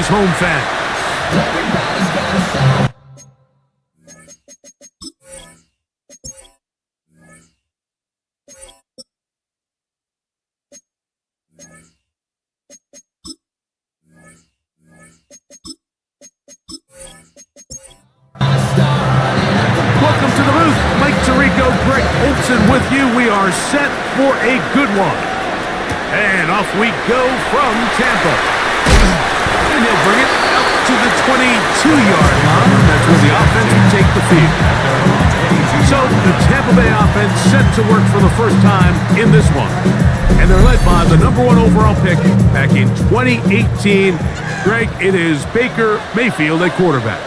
home fans. Welcome to the booth. Mike Tirico, Greg Olson with you. We are set for a good one. And off we go from Tampa. And he'll bring it out to the 22-yard line. That's where the offense will take the field. So the Tampa Bay offense set to work for the first time in this one. And they're led by the #1 overall pick back in 2018. Greg, it is Baker Mayfield at quarterback.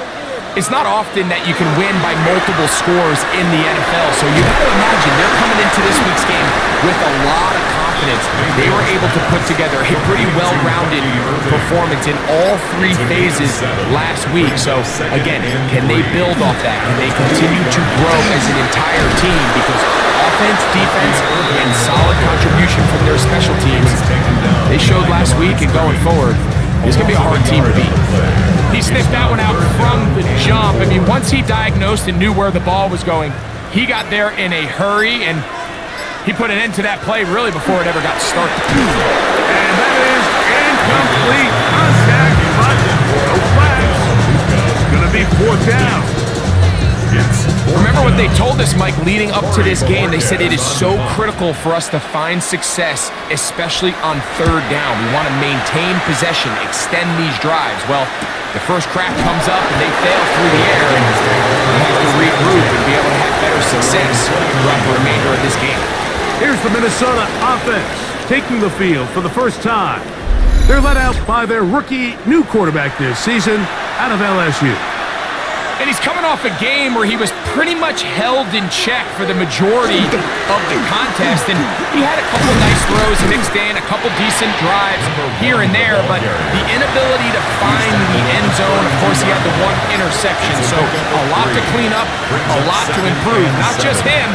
It's not often that you can win by multiple scores in the NFL, so you got to imagine they're coming into this week's game with a lot of confidence. They were able to put together a pretty well-rounded performance in all three phases last week. So, again, can they build off that? Can they continue to grow as an entire team? Because offense, defense, and solid contribution from their special teams, they showed last week, and going forward, it's going to be a hard team to beat. He sniffed that one out from the jump. I mean, once he diagnosed and knew where the ball was going, he got there in a hurry, and he put an end to that play really before it ever got started. And that is incomplete contact, but no flags. It's going to be 4th down. Remember what they told us, Mike, leading up to this game? They said it is so critical for us to find success, especially on 3rd down. We want to maintain possession, extend these drives. Well, the first crack comes up and they fail through the air, and we have to regroup and be able to have better success throughout the remainder of this game. Here's the Minnesota offense taking the field for the first time. They're led out by their rookie new quarterback this season out of LSU. And he's coming off a game where he was pretty much held in check for the majority of the contest, and he had a couple nice throws mixed in, a couple decent drives here and there, but the inability to find the end zone, of course, he had the 1 interception, so a lot to clean up, a lot to improve. Not just him,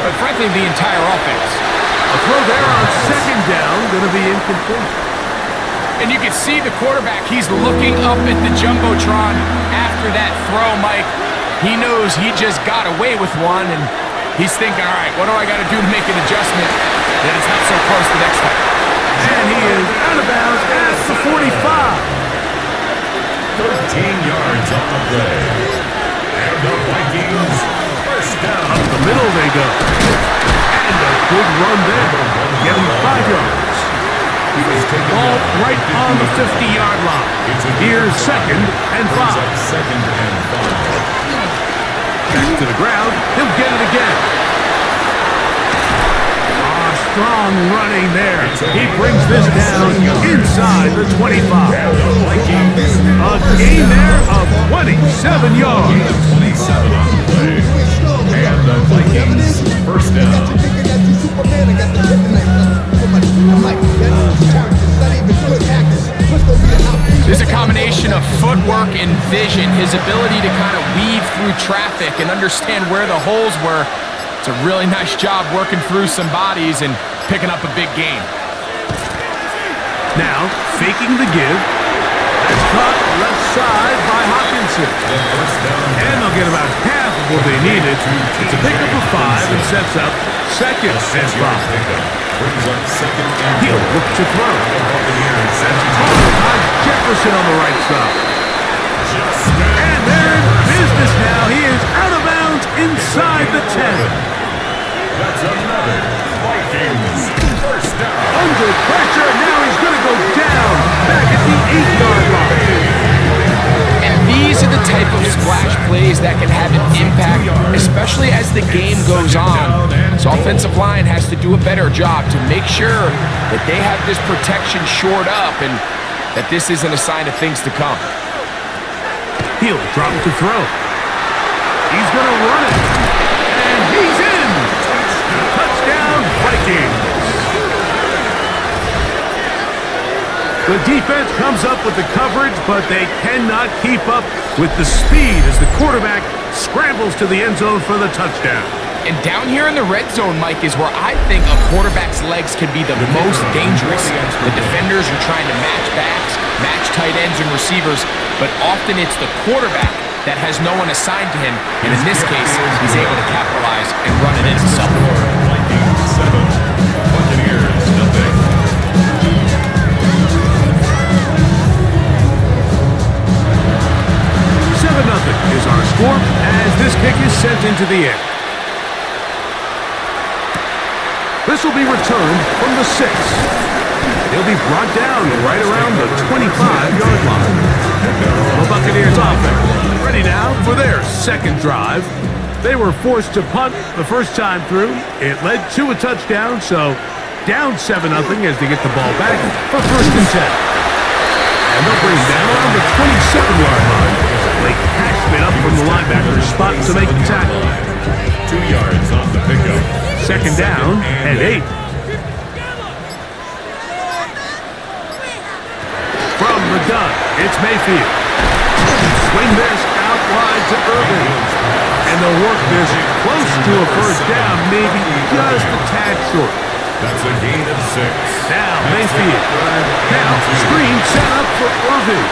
but frankly, the entire offense. A throw there on 2nd down, going to be incomplete. And you can see the quarterback, he's looking up at the Jumbotron after that throw, Mike. He knows he just got away with one, and he's thinking, all right, what do I got to do to make an adjustment that it's not so close the next time? And he is out of bounds at the 45. 13 yards on the play. And the Vikings, first down. Up the middle they go. And a good run there. Get him 5 yards. Ball right on the 50-yard line. Here's 2nd and 5. Back to the ground. He'll get it again. Strong running there. He brings this down inside the 25. A gain there of 27 yards. And the Vikings, first down. There's a combination of footwork and vision, his ability to kind of weave through traffic and understand where the holes were. It's a really nice job working through some bodies and picking up a big gain. Now, faking the give. That's caught left side by Hawkinson. And they'll get about half of what they needed. It's a pickup of 5 and sets up 2nd and 5. He'll look to throw. That's caught by Jefferson on the right side. And they're in business now. He is out of bounds inside the 10. That's another Vikings first down. Under pressure, now he's going to go down back at the 8-yard line. And these are the type of splash plays that can have an impact, especially as the game goes on. So offensive line has to do a better job to make sure that they have this protection shored up and that this isn't a sign of things to come. He'll drop to throw. He's going to run it. And he's in. Touchdown, Vikings. The defense comes up with the coverage, but they cannot keep up with the speed as the quarterback scrambles to the end zone for the touchdown. And down here in the red zone, Mike, is where I think a quarterback's legs can be the most dangerous. The defenders are trying to match backs, match tight ends and receivers, but often it's the quarterback that has no one assigned to him, and in this case, he's able to capitalize and run it in himself. Vikings 7, Buccaneers nothing. Nothing is our score as this kick is sent into the air. This will be returned from the 6. He'll be brought down right around the 25-yard line. The Buccaneers offense ready now for their second drive. They were forced to punt the first time through. It led to a touchdown, so down 7-0 as they get the ball back for 1st and 10. And they'll bring down around the 27-yard line. Blake Cashman up from the linebacker's spot to make the tackle. 2 yards off the pickup. 2nd down and 8. From the gun, it's Mayfield. Swing this out wide to Irvin. And they'll work this close to a 1st down, maybe just a tad short. That's a gain of 6. Now Mayfield. Now screen set up for Irvin.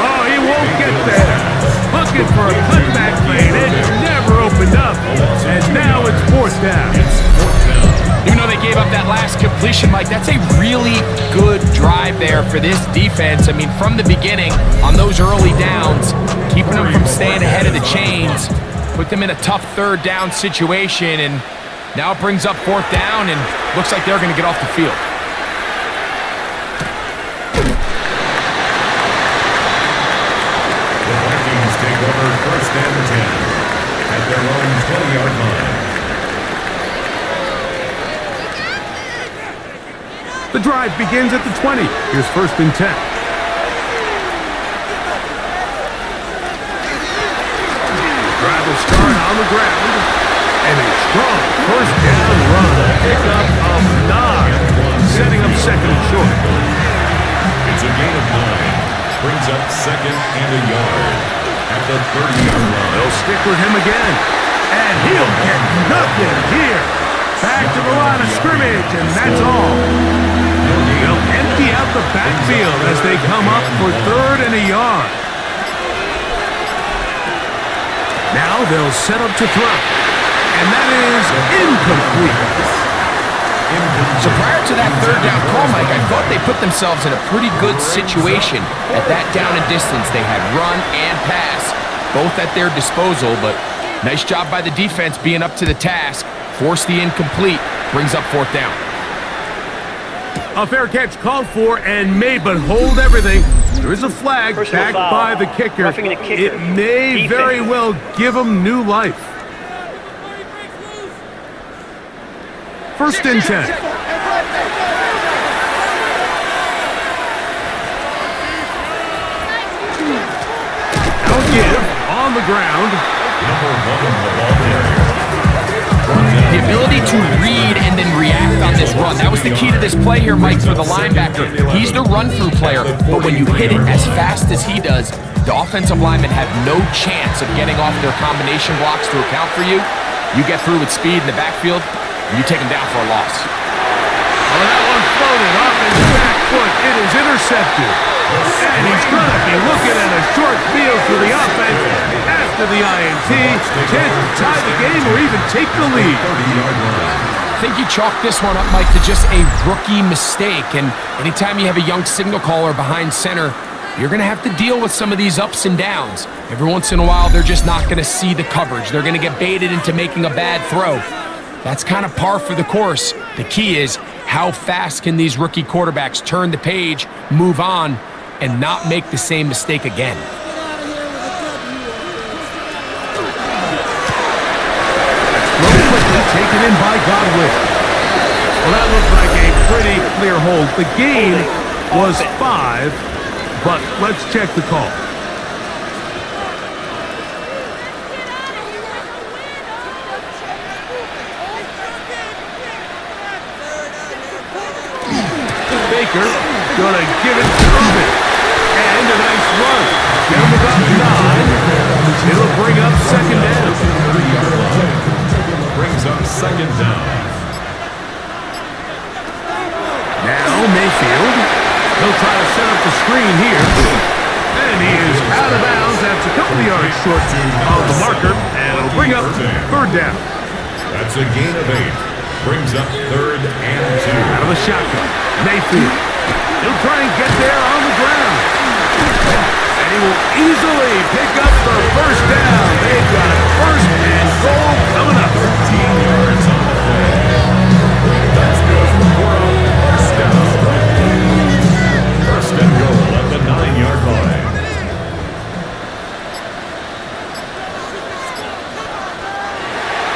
Oh, he won't get there. Looking for a cutback lane. It never opened up. And now it's 4th down. Even though they gave up that last completion, Mike, that's a really good drive there for this defense. I mean, from the beginning, on those early downs, keeping them from staying ahead of the chains, put them in a tough 3rd down situation, and now it brings up 4th down, and looks like they're going to get off the field. The Vikings take over 1st and 10 at their own 20-yard line. The drive begins at the 20. Here's 1st and 10. Drive will start on the ground. And a strong 1st down run. Pickup of 9. Setting up 2nd and short. It's a gain of 9. Brings up 2nd and a yard at the 30-yard line. They'll stick with him again. And he'll get nothing here. Back to the line of scrimmage, and that's all. They'll empty out the backfield as they come up for 3rd and a yard. Now they'll set up to throw. And that is incomplete. So prior to that 3rd down call, Mike, I thought they put themselves in a pretty good situation at that down and distance. They had run and pass, both at their disposal, but nice job by the defense being up to the task. Force the incomplete, brings up 4th down. A fair catch called for and made, but hold everything. There is a flag backed by the kicker. It may very well give him new life. 1st and 10. Now give on the ground. Number 1 on the ball carrier. The ability to read and then react on this run. That was the key to this play here, Mike, for the linebacker. He's the run-through player, but when you hit it as fast as he does, the offensive linemen have no chance of getting off their combination blocks to account for you. You get through with speed in the backfield, you take him down for a loss. Oh, that one floated off his back foot. It is intercepted. And he's going to be looking at a short field for the offense after the INT. Chance to tie the game or even take the lead. I think you chalk this one up, Mike, to just a rookie mistake. And anytime you have a young signal caller behind center, you're going to have to deal with some of these ups and downs. Every once in a while, they're just not going to see the coverage. They're going to get baited into making a bad throw. That's kind of par for the course. The key is how fast can these rookie quarterbacks turn the page, move on, and not make the same mistake again. Throw quickly taken in by Godwin. Well, that looked like a pretty clear hold. The gain was 5, but let's check the call. Baker gonna give it to Irvin. And a nice run. Get him about 9. It'll bring up 2nd down. Brings second down. Now Mayfield. He'll try to set up the screen here. And he is out of bounds. That's a couple of yards short of the marker. And it'll bring up third down. That's a gain of 8. Brings up third and 2. Out of the shotgun. Mayfield. He'll try and get there on the ground. And he will easily pick up the first down. They've got first and goal coming up. 13 yards on the play. That's good for a first down. First and goal at the 9-yard line.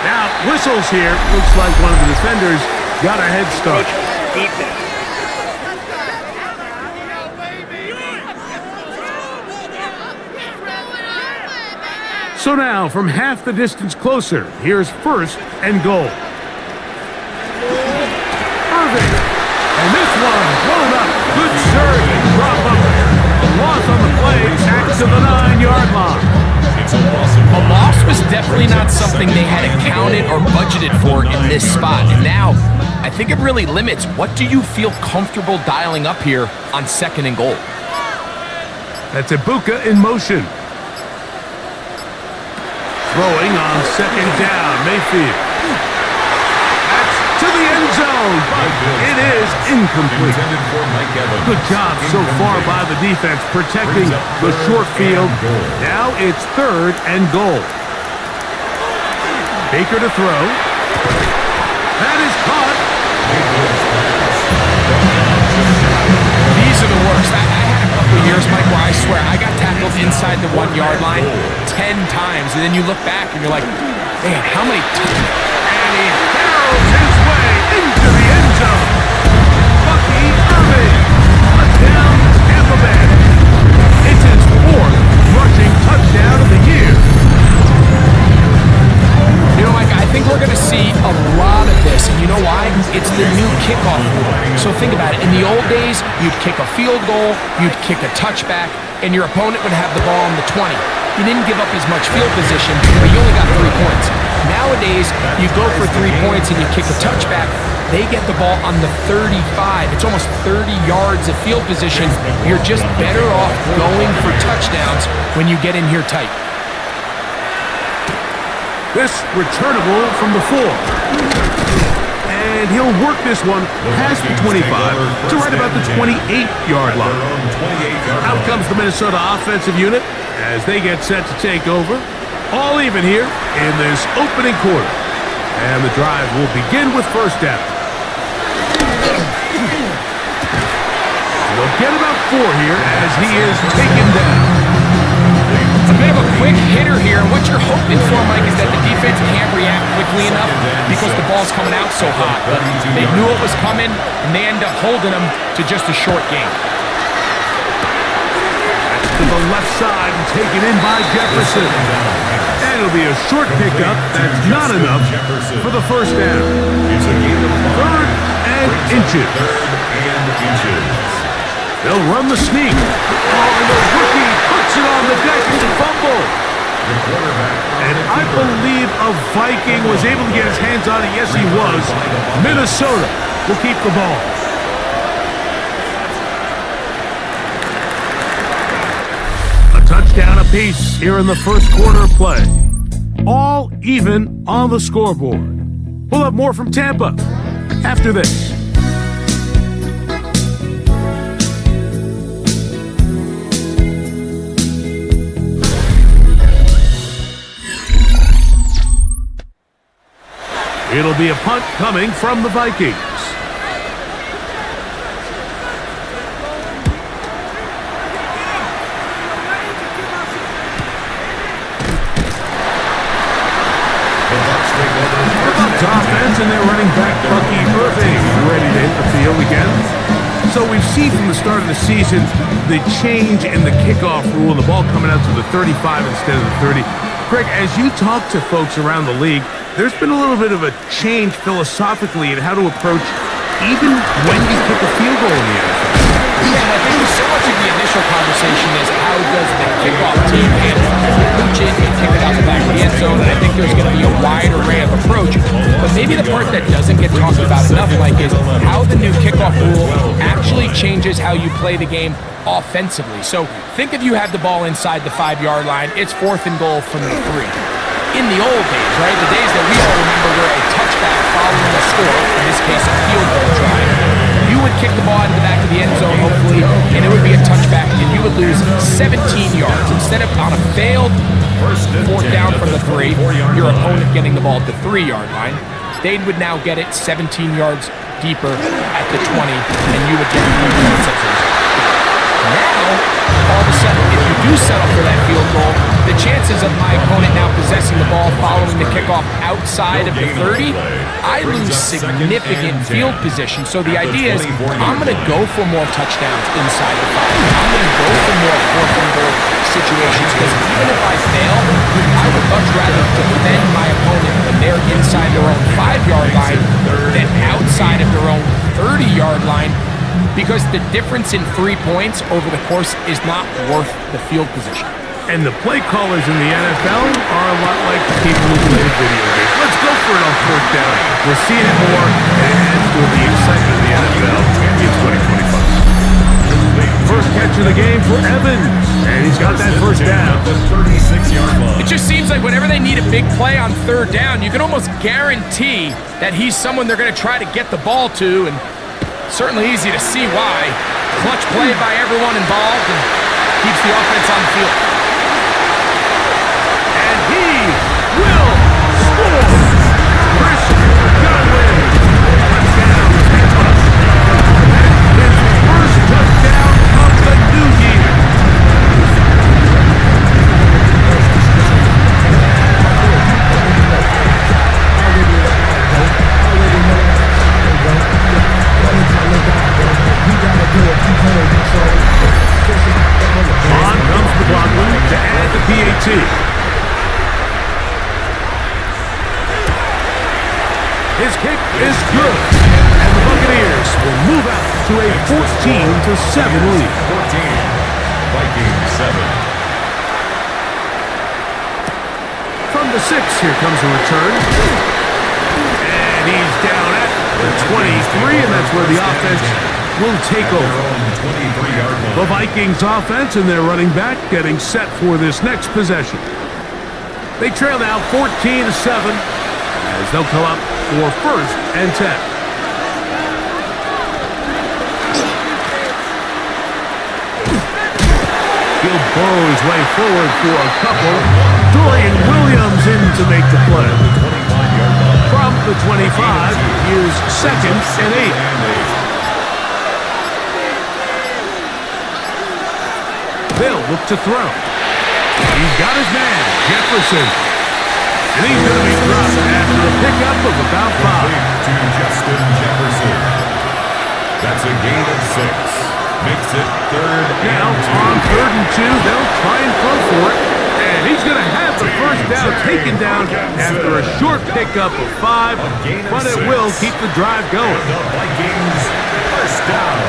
Now, whistles here. Looks like one of the defenders got a head start. So now, from half the distance closer, here's first and goal. Irving. And this one blown up. Good surge and drop up. A loss on the play back to the 9-yard line. It's a loss of A loss was definitely not something they had accounted or budgeted for in this spot. And now, I think it really limits what do you feel comfortable dialing up here on second and goal. That's Ibuka in motion. Throwing on second down, Mayfield. That's to the end zone, but it is incomplete. intended for Mike Evans. Good job so far by the defense protecting the short field. Now it's third and goal. Baker to throw. That is caught. These are the worst. I had a couple of years, Mike, where I swear I got tackled inside the 1-yard line 10 times, and then you look back and you're like, man, how many times? And he barrels his way into the end zone. Bucky Irving. Touchdown, Tampa Bay. It's his 4th rushing touchdown of the year. You know, Mike, I think we're going to see a lot of this, and you know why? It's the new kickoff rule. So think about it. In the old days, you'd kick a field goal, you'd kick a touchback, and your opponent would have the ball on the 20. You didn't give up as much field position, but you only got 3 points. Nowadays, you go for 3 points and you kick a touchback, they get the ball on the 35. It's almost 30 yards of field position. You're just better off going for touchdowns when you get in here tight. This returnable from the 4. And he'll work this one past the 25 to right about the 28-yard line. Out comes the Minnesota offensive unit as they get set to take over. All even here in this opening quarter. And the drive will begin with first down. They'll get about 4 here as he is taken down. A bit of a quick hitter here. What you're hoping for, Mike, is that the defense can't react quickly enough because the ball's coming out so hot. But they knew it was coming, and they end up holding them to just a short game. That's to the left side and taken in by Jefferson. And it'll be a short pickup. That's not enough for the first down. Third and inches. They'll run the sneak. Oh, and the rookie puts it on the deck and fumble. And I believe a Viking was able to get his hands on it. Yes, he was. Minnesota will keep the ball. A touchdown apiece here in the first quarter of play. All even on the scoreboard. We'll have more from Tampa after this. It'll be a punt coming from the Vikings. Bucks offense, and they're running back Bucky Irving ready to hit the field again. So we've seen from the start of the season the change in the kickoff rule, the ball coming out to the 35 instead of the 30. Greg, as you talk to folks around the league, there's been a little bit of a change philosophically in how to approach even when you kick a field goal in the NFL. Yeah, I think we so much of the initial conversation is how does the kickoff team handle it? Pooch it and kick it out the back of the end zone, and I think there's going to be a wide array of approach. But maybe the part that doesn't get talked about enough, Mike, is how the new kickoff rule actually changes how you play the game offensively. So think if you have the ball inside the 5-yard line, it's 4th and goal from the 3. In the old days, right, the days that we all remember were a touchback following a score, in this case a field goal drive, you would kick the ball out of the back of the end zone, hopefully, and it would be a touchback, and you would lose 17 yards. Instead of on a failed 4th down from the 3, your opponent getting the ball at the 3-yard line, they would now get it 17 yards deeper at the 20, and you would get 3 points at the Now, all of a sudden, if you do settle for that field goal, the chances of my opponent now possessing the ball following the kickoff outside of the 30, I lose significant field position. So the idea is I'm going to go for more touchdowns inside the 5. I'm going to go for more 4th and goal situations because even if I fail, I would much rather defend my opponent when they're inside their own 5-yard line than outside of their own 30-yard line, because the difference in 3 points over the course is not worth the field position. And the play callers in the NFL are a lot like the people who play video games. Let's go for it on 4th down. We're seeing it more, and it adds to the excitement of the NFL in 2025. First catch of the game for Evans, and he's got that first down. It just seems like whenever they need a big play on 3rd down, you can almost guarantee that he's someone they're going to try to get the ball to, and certainly easy to see why. Clutch play by everyone involved and keeps the offense on the field. And he will score! Chris Godwin. Touchdown. That is his first touchdown of the new year. On comes McLaughlin to add the PAT. His kick is good, and the Buccaneers will move out to a 14-7 lead. 14, Vikings 7. From the 6, here comes a return. And he's down at the 23, and that's where the offense will take over. The Vikings offense and their running back getting set for this next possession. They trail now 14-7 as they'll come up for 1st and 10. He'll burrow his way forward for a couple. Dorian Williams in to make the play. From the 25, here's 2nd and 8. They'll look to throw. He's got his man, Jefferson. And he's going to be dropped after a pickup of about 5. To Justin Jefferson. That's a gain of 6. Makes it 3rd Now, on 3rd and 2, they'll try and throw for it. And he's going to have the first down taken down after a short pickup of 5. But it will keep the drive going. The Vikings first down.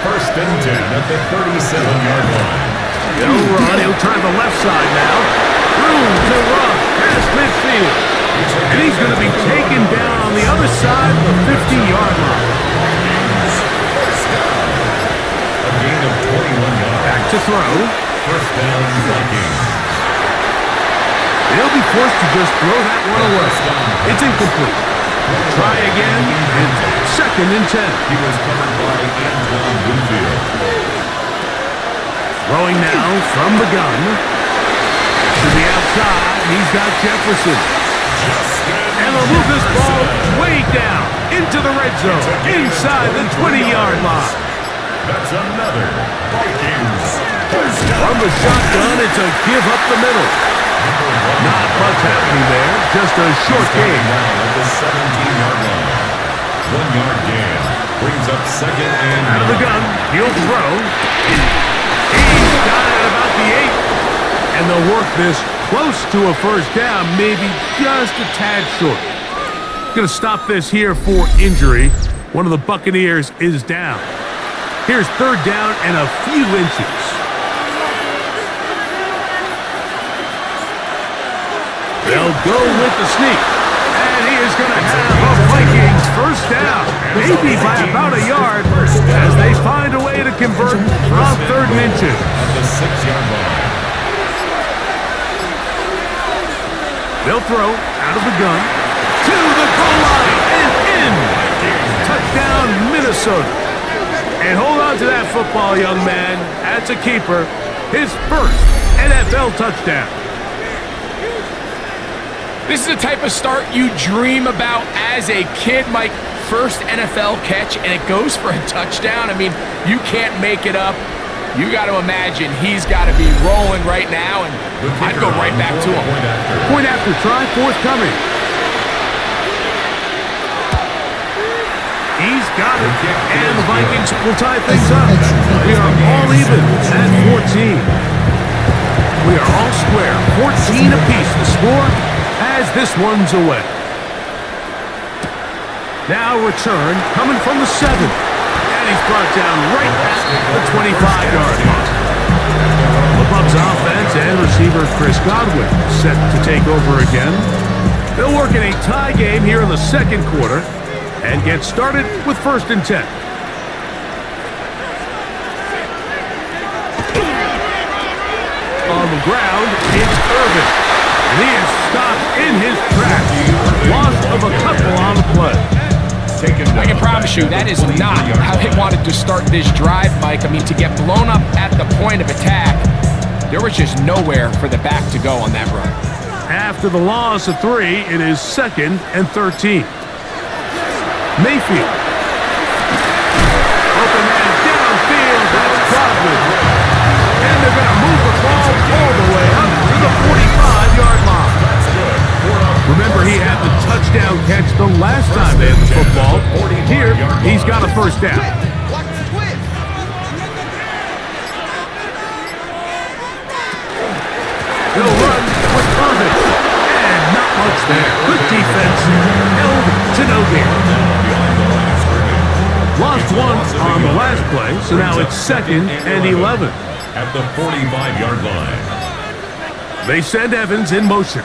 1st and 10 at the 37-yard line. He'll run. He'll try the left side now. Room to run past midfield. And he's going to be taken down on the other side of the 50-yard line. First down. A gain of 21 yards. Back to throw. 1st down, Vikings. He'll be forced to just throw that one away. It's incomplete. Try again, and 2nd and 10. He was covered by Antoine Winfield. Throwing now from the gun. To the outside, he's got Jefferson. And they'll move this ball way down into the red zone, inside the 20-yard line. That's another Vikings. From the shotgun, it's a give up the middle. Not much happening there, just a short gain. At the 17-yard line. 1-yard gain. Brings up 2nd and Out of the gun, he'll throw. He's got it about the 8. And they'll work this close to a first down, maybe just a tad short. Going to stop this here for injury. One of the Buccaneers is down. Here's third down and a few inches. They'll go with the sneak. And he is going to have a Vikings first down. Maybe by about a yard as they find a way to convert from third and inches. At the 6-yard line. They'll throw out of the gun to the goal line and in. Touchdown, Minnesota. And hold on to that football, young man. That's a keeper. His first NFL touchdown. This is the type of start you dream about as a kid, Mike. First NFL catch, and it goes for a touchdown. I mean, you can't make it up. You got to imagine he's got to be rolling right now, and I'd go right back to him. Point after try, forthcoming. He's got it, and the Vikings will tie things up. We are all even at 14. We are all square, 14 apiece. The score as this one's away. Now return coming from the 7. And he's brought down right at the 25-yard line. The Bucs offense and receiver Chris Godwin set to take over again. They'll work in a tie game here in the second quarter and get started with 1st and 10. On the ground, it's Irvin. And he is stopped in his tracks. Loss of a couple on the play. I can promise you that is not how they wanted to start this drive, Mike. I mean, to get blown up at the point of attack, there was just nowhere for the back to go on that run. After the loss of 3, it is 2nd and 13. Mayfield. Open man downfield. That's Godwin. And they're going to move the ball all the way up to the 45-yard line. Remember, he had the touchdown catch the last time they had the football. Here, he's got a first down. They'll run with Irvin. And not much there. Good defense. Held to no gain. Lost 1 on the last play, so now it's 2nd and 11. At the 45-yard line. They send Evans in motion.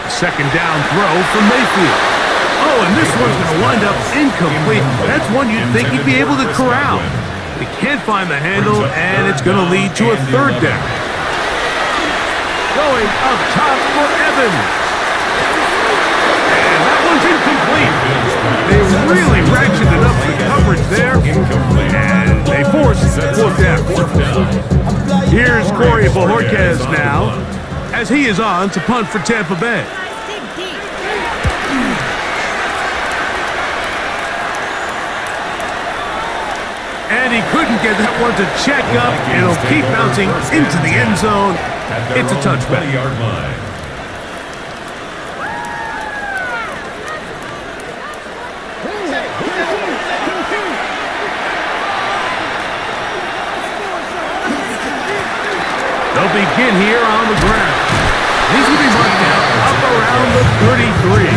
Second down throw for Mayfield. Oh, and this one's going to wind up incomplete. That's one you'd think he'd be able to corral. He can't find the handle, and it's going to lead to a third down. Going up top for Evans. And that one's incomplete. They really ratcheted up the coverage there, and they force 4th down. Here's Corey Bojorquez now, as he is on to punt for Tampa Bay. And he couldn't get that one to check up. It'll keep bouncing into the end zone. It's a touchback. They'll begin here on the ground. These will be marked down up around the 33.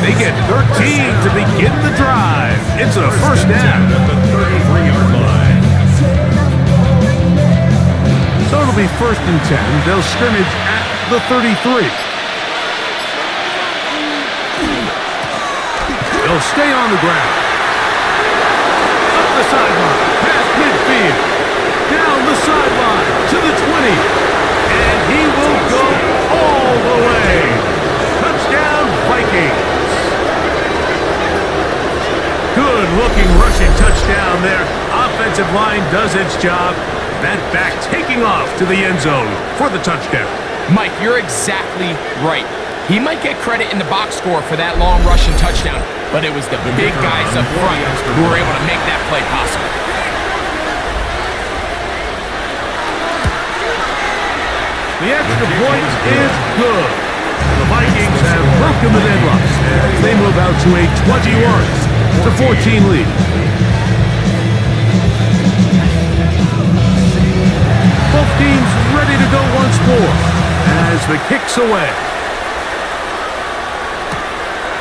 They get 13 to begin the drive. It's a first down. At the 33-yard line. So it'll be 1st and 10. They'll scrimmage at the 33. They'll stay on the ground. Up the sideline, past midfield. Down the sideline to the 20. And he will go all the way. Touchdown, Vikings. Good-looking rushing touchdown there. Offensive line does its job. That back taking off to the end zone for the touchdown. Mike, you're exactly right. He might get credit in the box score for that long rushing touchdown, but it was the big guys up front who were able to make that play possible. The extra point is good. The Vikings have broken the deadlock as they move out to a 21-14 lead. Both teams ready to go once more as the kick's away.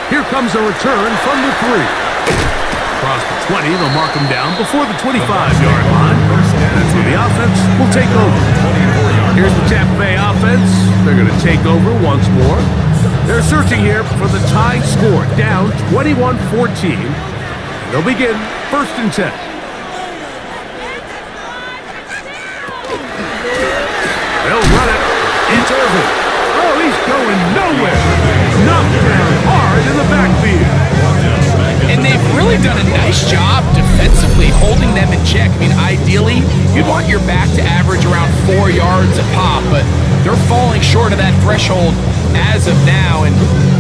Here comes a return from the 3. across the 20. They'll mark him down before the 25-yard line. That's where the offense will take over. Here's the Tampa Bay offense. They're going to take over once more. They're searching here for the tying score, down 21-14. They'll begin 1st and 10. They'll run it. It's Irvin. Oh, he's going nowhere. Knocked down hard in the backfield. And they've really done a nice job defensively holding them in check. I mean, ideally, you'd want your back to average around 4 yards a pop, but they're falling short of that threshold as of now, and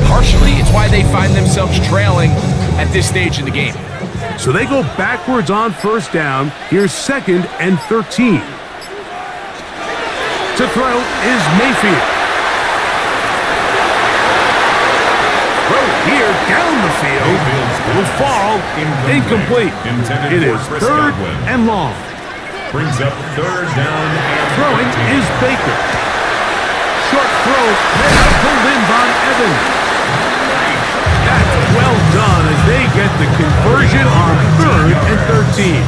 partially it's why they find themselves trailing at this stage in the game. So they go backwards on 1st down. Here's 2nd and 13. To throw is Mayfield. Throw here down the field. Will fall incomplete. It is 3rd and long. Brings up 3rd down. Throwing is Baker. Short throw pulled in by Evans. That's well done as they get the conversion on 3rd and 13.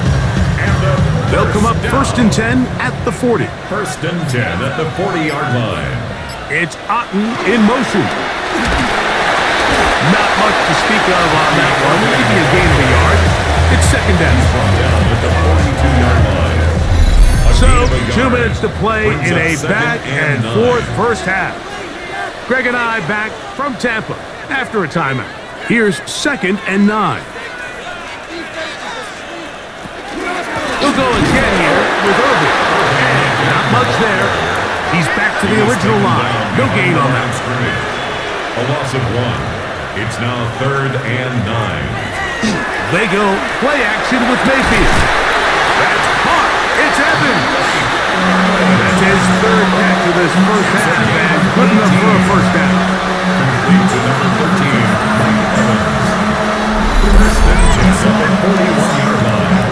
They'll come up 1st and 10 at the 40. 1st and 10 at the 40-yard line. It's Otten in motion. Not much to speak of on that one. Maybe a gain of a yard. It's 2nd down. Down at the 42-yard line. So, 2 minutes to play in a back and forth first half. Greg and I back from Tampa after a timeout. Here's 2nd and 9. We'll go again here with Irvin. And not much there. He's back to the original line. No gain on that. A loss of 1. It's now 3rd and 9. They go play action with Mayfield. That's caught. It's Evans. That's his 3rd catch of this first half. And good enough for a 1st down. Complete to number 13, Mike Evans. 1st and 10 at the 41-yard line.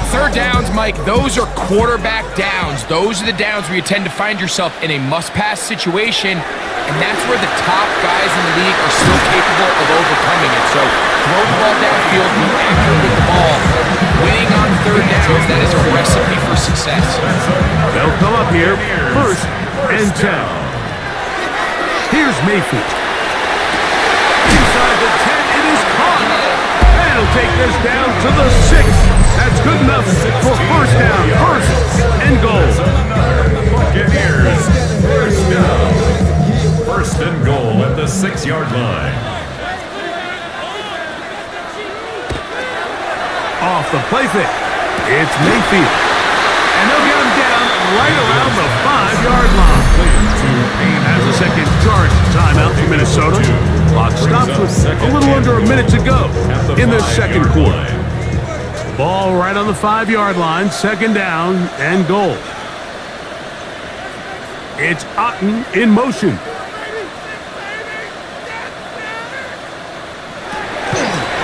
3rd downs, Mike, those are quarterback downs. Those are the downs where you tend to find yourself in a must-pass situation, and that's where the top guys in the league are still capable of overcoming it. So throw the ball downfield, be accurate with the ball. Winning on 3rd downs, that is a recipe for success. They'll come up here 1st and 10. Here's Mayfield. Inside the 10, it is caught. And he'll take this down to the 6. That's good enough for 1st down. 1st and goal. Buccaneers, 1st down. 1st and goal at the 6-yard line. Off the play fake. It's Mayfield. And they'll get him down right around the 5-yard line. As a 2nd charge timeout for Minnesota. Clock stops with a little under a minute to go in the 2nd quarter. Ball right on the 5-yard line. 2nd down and goal. It's Otten in motion.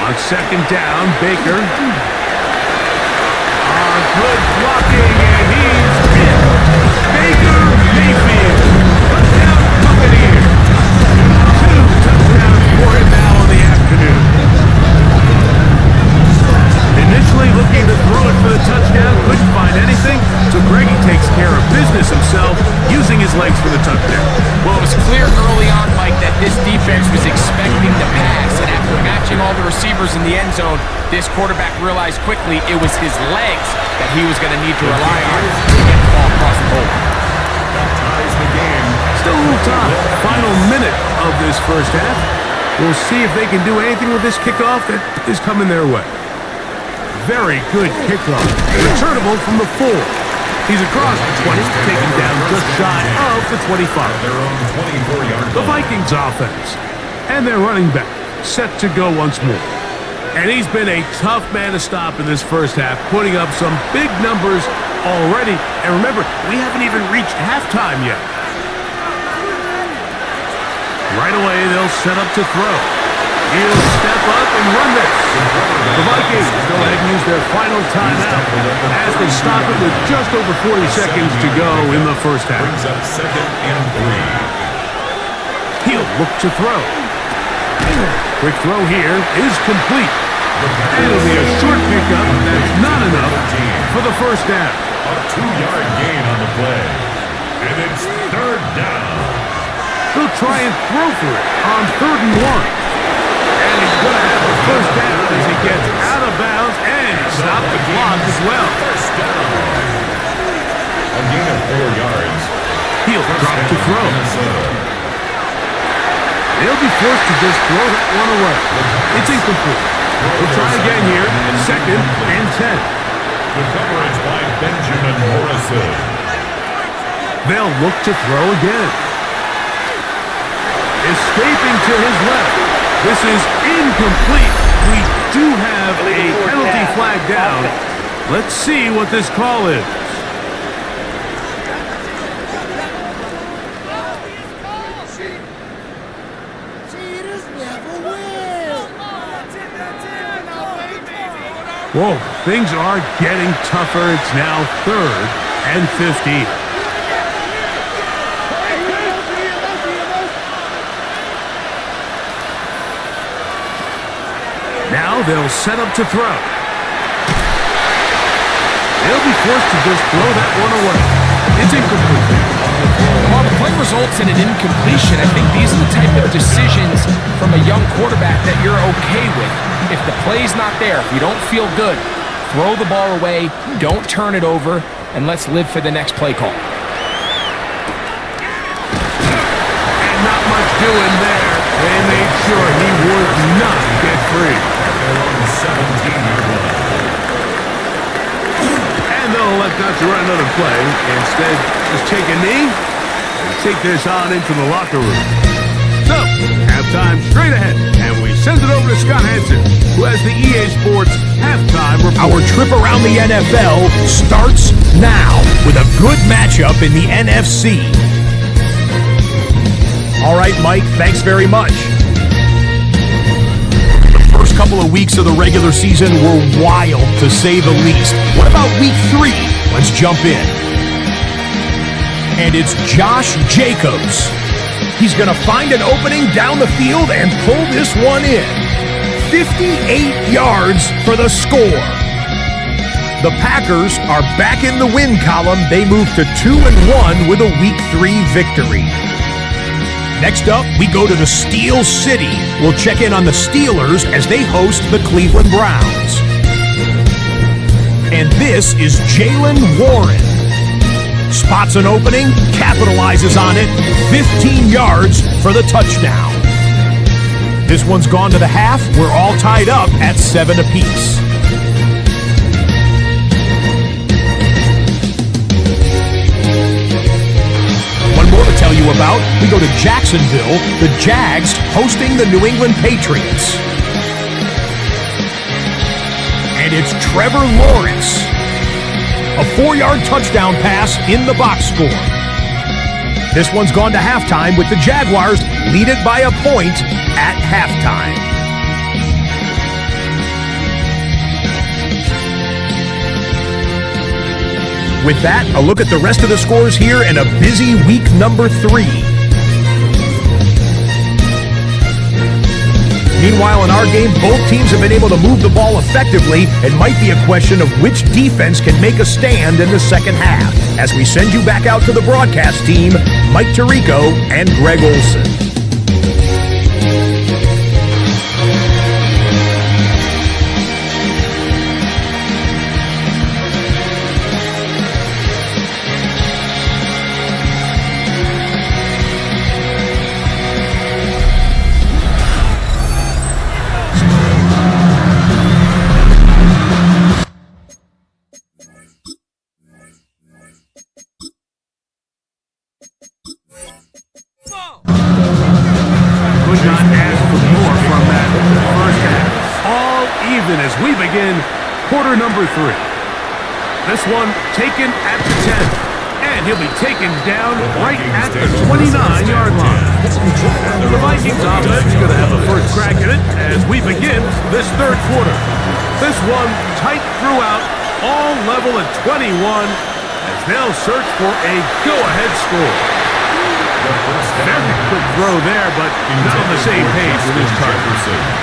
On 2nd down, Baker. Good blocking, and he's in. Baker Mayfield. Touchdown Buccaneers. 2 touchdowns for him now in the afternoon. Initially looking to throw it for the touchdown, couldn't find anything, so Greggy takes care of business himself, using his legs for the touchdown. Well, it was clear early on, Mike, that this defense was expecting the pass, and after matching all the receivers in the end zone, this quarterback realized quickly it was his legs that he was going to need to rely on to get the ball across the goal. That ties the game. Still a little time. Final minute of this first half. We'll see if they can do anything with this kickoff that is coming their way. Very good kickoff. Returnable from the 4. He's across the 20, taken down just shy of the 25. Their own 24-yard line. The Vikings offense. And their running back set to go once more. And he's been a tough man to stop in this first half, putting up some big numbers already. And remember, we haven't even reached halftime yet. Right away, they'll set up to throw. He'll step up and run this. The Vikings go ahead and use their final timeout as they stop it with just over 40 seconds to go in the first half. Brings up 2nd and 3. He'll look to throw. Quick throw here is complete. It'll be a short pickup. That's not enough for the first down. A 2-yard gain on the play. And it's third down. He'll try and throw for it on 3rd and 1. And he's going to have the first down as he gets out of bounds, and he stopped the clock as well. First down. A gain of 4 yards. He'll drop to throw. They'll be forced to just throw that one away. It's incomplete. We'll try again here. 2nd and 10. The coverage by Benjamin Morrison. They'll look to throw again. Escaping to his left. This is incomplete. We do have a penalty flag down. Let's see what this call is. Whoa, things are getting tougher. It's now 3rd and 15. Now they'll set up to throw. They'll be forced to just throw that one away. It's incomplete. While the play results in an incompletion, I think these are the type of decisions from a young quarterback that you're okay with. If the play's not there, if you don't feel good, throw the ball away, don't turn it over, and let's live for the next play call. And not much doing there. They made sure he would not get free. They're on the 17-yard line. And they'll elect not to run another play. Instead, just take a knee and take this on into the locker room. So, halftime straight ahead, and we send it over to Scott Hansen, who has the EA Sports halftime report. Our trip around the NFL starts now with a good matchup in the NFC. All right, Mike, thanks very much. The first couple of weeks of the regular season were wild, to say the least. What about week 3? Let's jump in. And it's Josh Jacobs. He's going to find an opening down the field and pull this one in. 58 yards for the score. The Packers are back in the win column. They move to 2-1 with a Week 3 victory. Next up, we go to the Steel City. We'll check in on the Steelers as they host the Cleveland Browns. And this is Jaylen Warren. Spots an opening, capitalizes on it, 15 yards for the touchdown. This one's gone to the half. We're all tied up at 7 apiece. One more to tell you about. We go to Jacksonville, the Jags hosting the New England Patriots. And it's Trevor Lawrence. A 4-yard touchdown pass in the box score. This one's gone to halftime with the Jaguars lead it by a point at halftime. With that, a look at the rest of the scores here in a busy week number 3. Meanwhile, in our game, both teams have been able to move the ball effectively. It might be a question of which defense can make a stand in the second half. As we send you back out to the broadcast team, Mike Tirico and Greg Olson. Could not ask for more from that first half. All even as we begin quarter number 3. This one taken at the 10. And he'll be taken down right at the 29-yard line. The Vikings offense is going to have a first crack at it as we begin this third quarter. This one tight throughout, all level at 21 as they'll search for a go-ahead score. Very adequate throw there, but not on the same page with his target.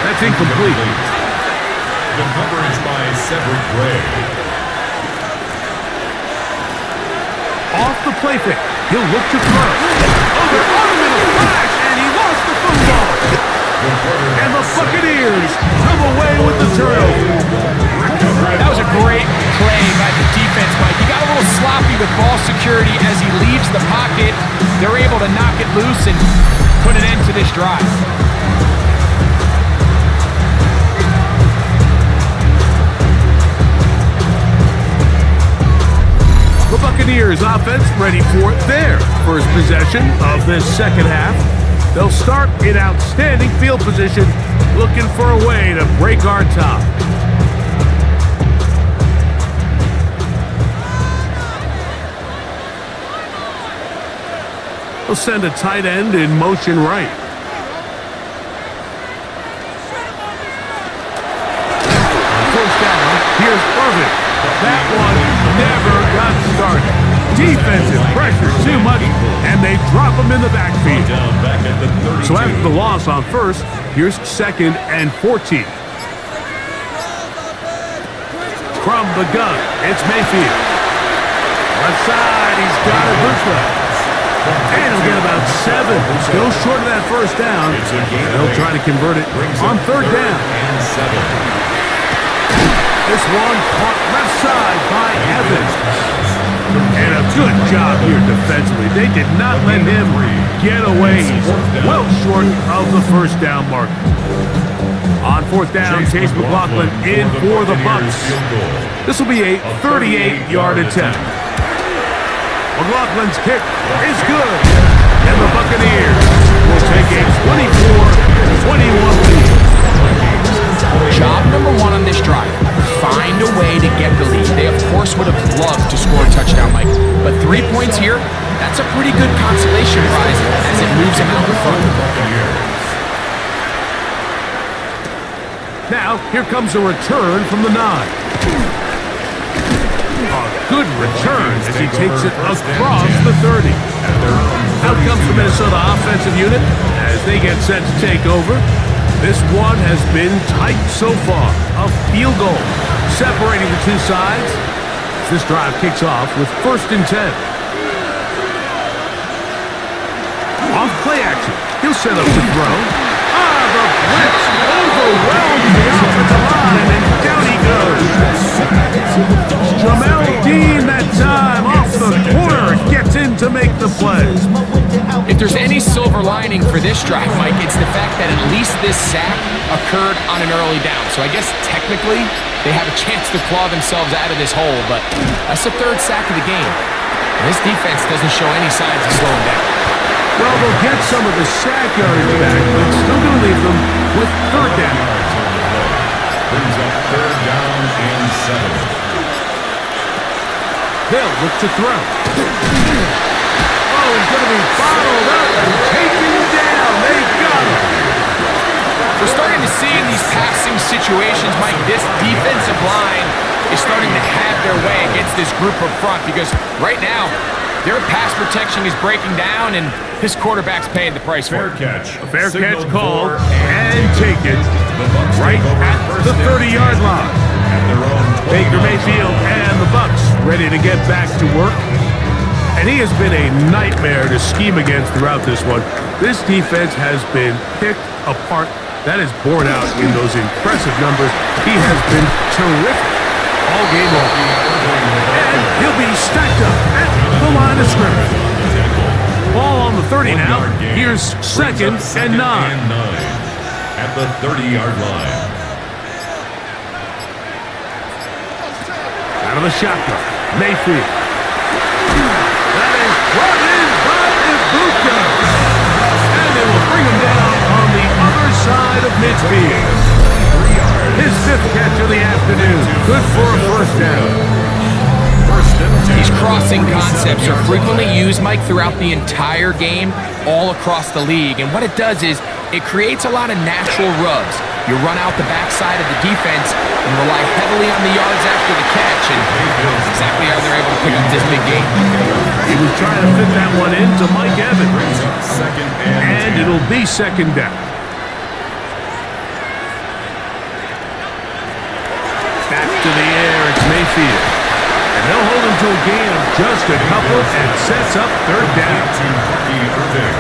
That's incomplete. The coverage by Cedric Gray. Off the play fake. He'll look to throw. Oh, they're on him in a flash, and he lost the football. And the Buccaneers come away with the turnover. That was a great play by the defense, Mike. He got a little sloppy with ball security as he leaves the pocket. They're able to knock it loose and put an end to this drive. The Buccaneers offense ready for their first possession of this second half. They'll start in outstanding field position, looking for a way to break our tie. They'll send a tight end in motion right. On first down, here's Irvin. That one never got started. Defensive pressure too much, and they drop him in the backfield. So after the loss on first, here's 2nd and 14. From the gun, it's Mayfield. Left side, he's got it bootleg. And he'll get about 7. Still short of that first down. They'll try to convert it on 3rd down. This one caught left side by Evans. And a good job here defensively. They did not let him get away. He's well short of the first down mark. On 4th down, Chase McLaughlin in for the Bucs. This will be a 38-yard attempt. McLaughlin's kick is good. And the Buccaneers will take a 24-21 lead. Job number 1 on this drive. Find a way to get the lead. They, of course, would have loved to score a touchdown, Mike. But 3 points here, that's a pretty good consolation prize as it moves them out in front. Now, here comes a return from the 9. A good return as he takes it across the 30. Out comes the Minnesota offensive unit as they get set to take over. This one has been tight so far. A field goal separating the two sides. This drive kicks off with 1st and 10. Off play action. He'll set up to throw. The blitz overwhelms the offensive line, and down he goes. Jamel Dean that time off the corner gets in to make the play. If there's any silver lining for this drive, Mike, it's the fact that at least this sack occurred on an early down. So I guess technically they have a chance to claw themselves out of this hole, but that's the 3rd sack of the game. And this defense doesn't show any signs of slowing down. Well, they'll get some of the sack yardage back, but still going to leave them with 3rd down. Brings up 3rd down and 7. They'll look to throw. Oh, he's going to be bottled up and taken down. They got him. We're starting to see in these passing situations, Mike, this defensive line is starting to have their way against this group up front because right now, their pass protection is breaking down, and his quarterback's paying the price for it. A fair catch called and taken right at the 30-yard line. Baker Mayfield and the Bucs ready to get back to work. And he has been a nightmare to scheme against throughout this one. This defense has been picked apart. That is borne out in those impressive numbers. He has been terrific all game long. And he'll be stacked up at the line of scrimmage. Ball on the 30 now. Here's 2nd and 9. At the 30-yard line. Out of the shotgun, Mayfield. That is brought in by Ibuka. And they will bring him down on the other side of midfield. His 5th catch of the afternoon. Good for a 1st down. These crossing concepts are frequently used, Mike, throughout the entire game, all across the league. And what it does is it creates a lot of natural rubs. You run out the backside of the defense and rely heavily on the yards after the catch, and that's exactly how they're able to pick up this big game. He was trying to fit that one into Mike Evans. Second and be second down. Back to the air, it's Mayfield. And they'll hold him to a gain of just a couple and sets up third down. To Bucky Irving.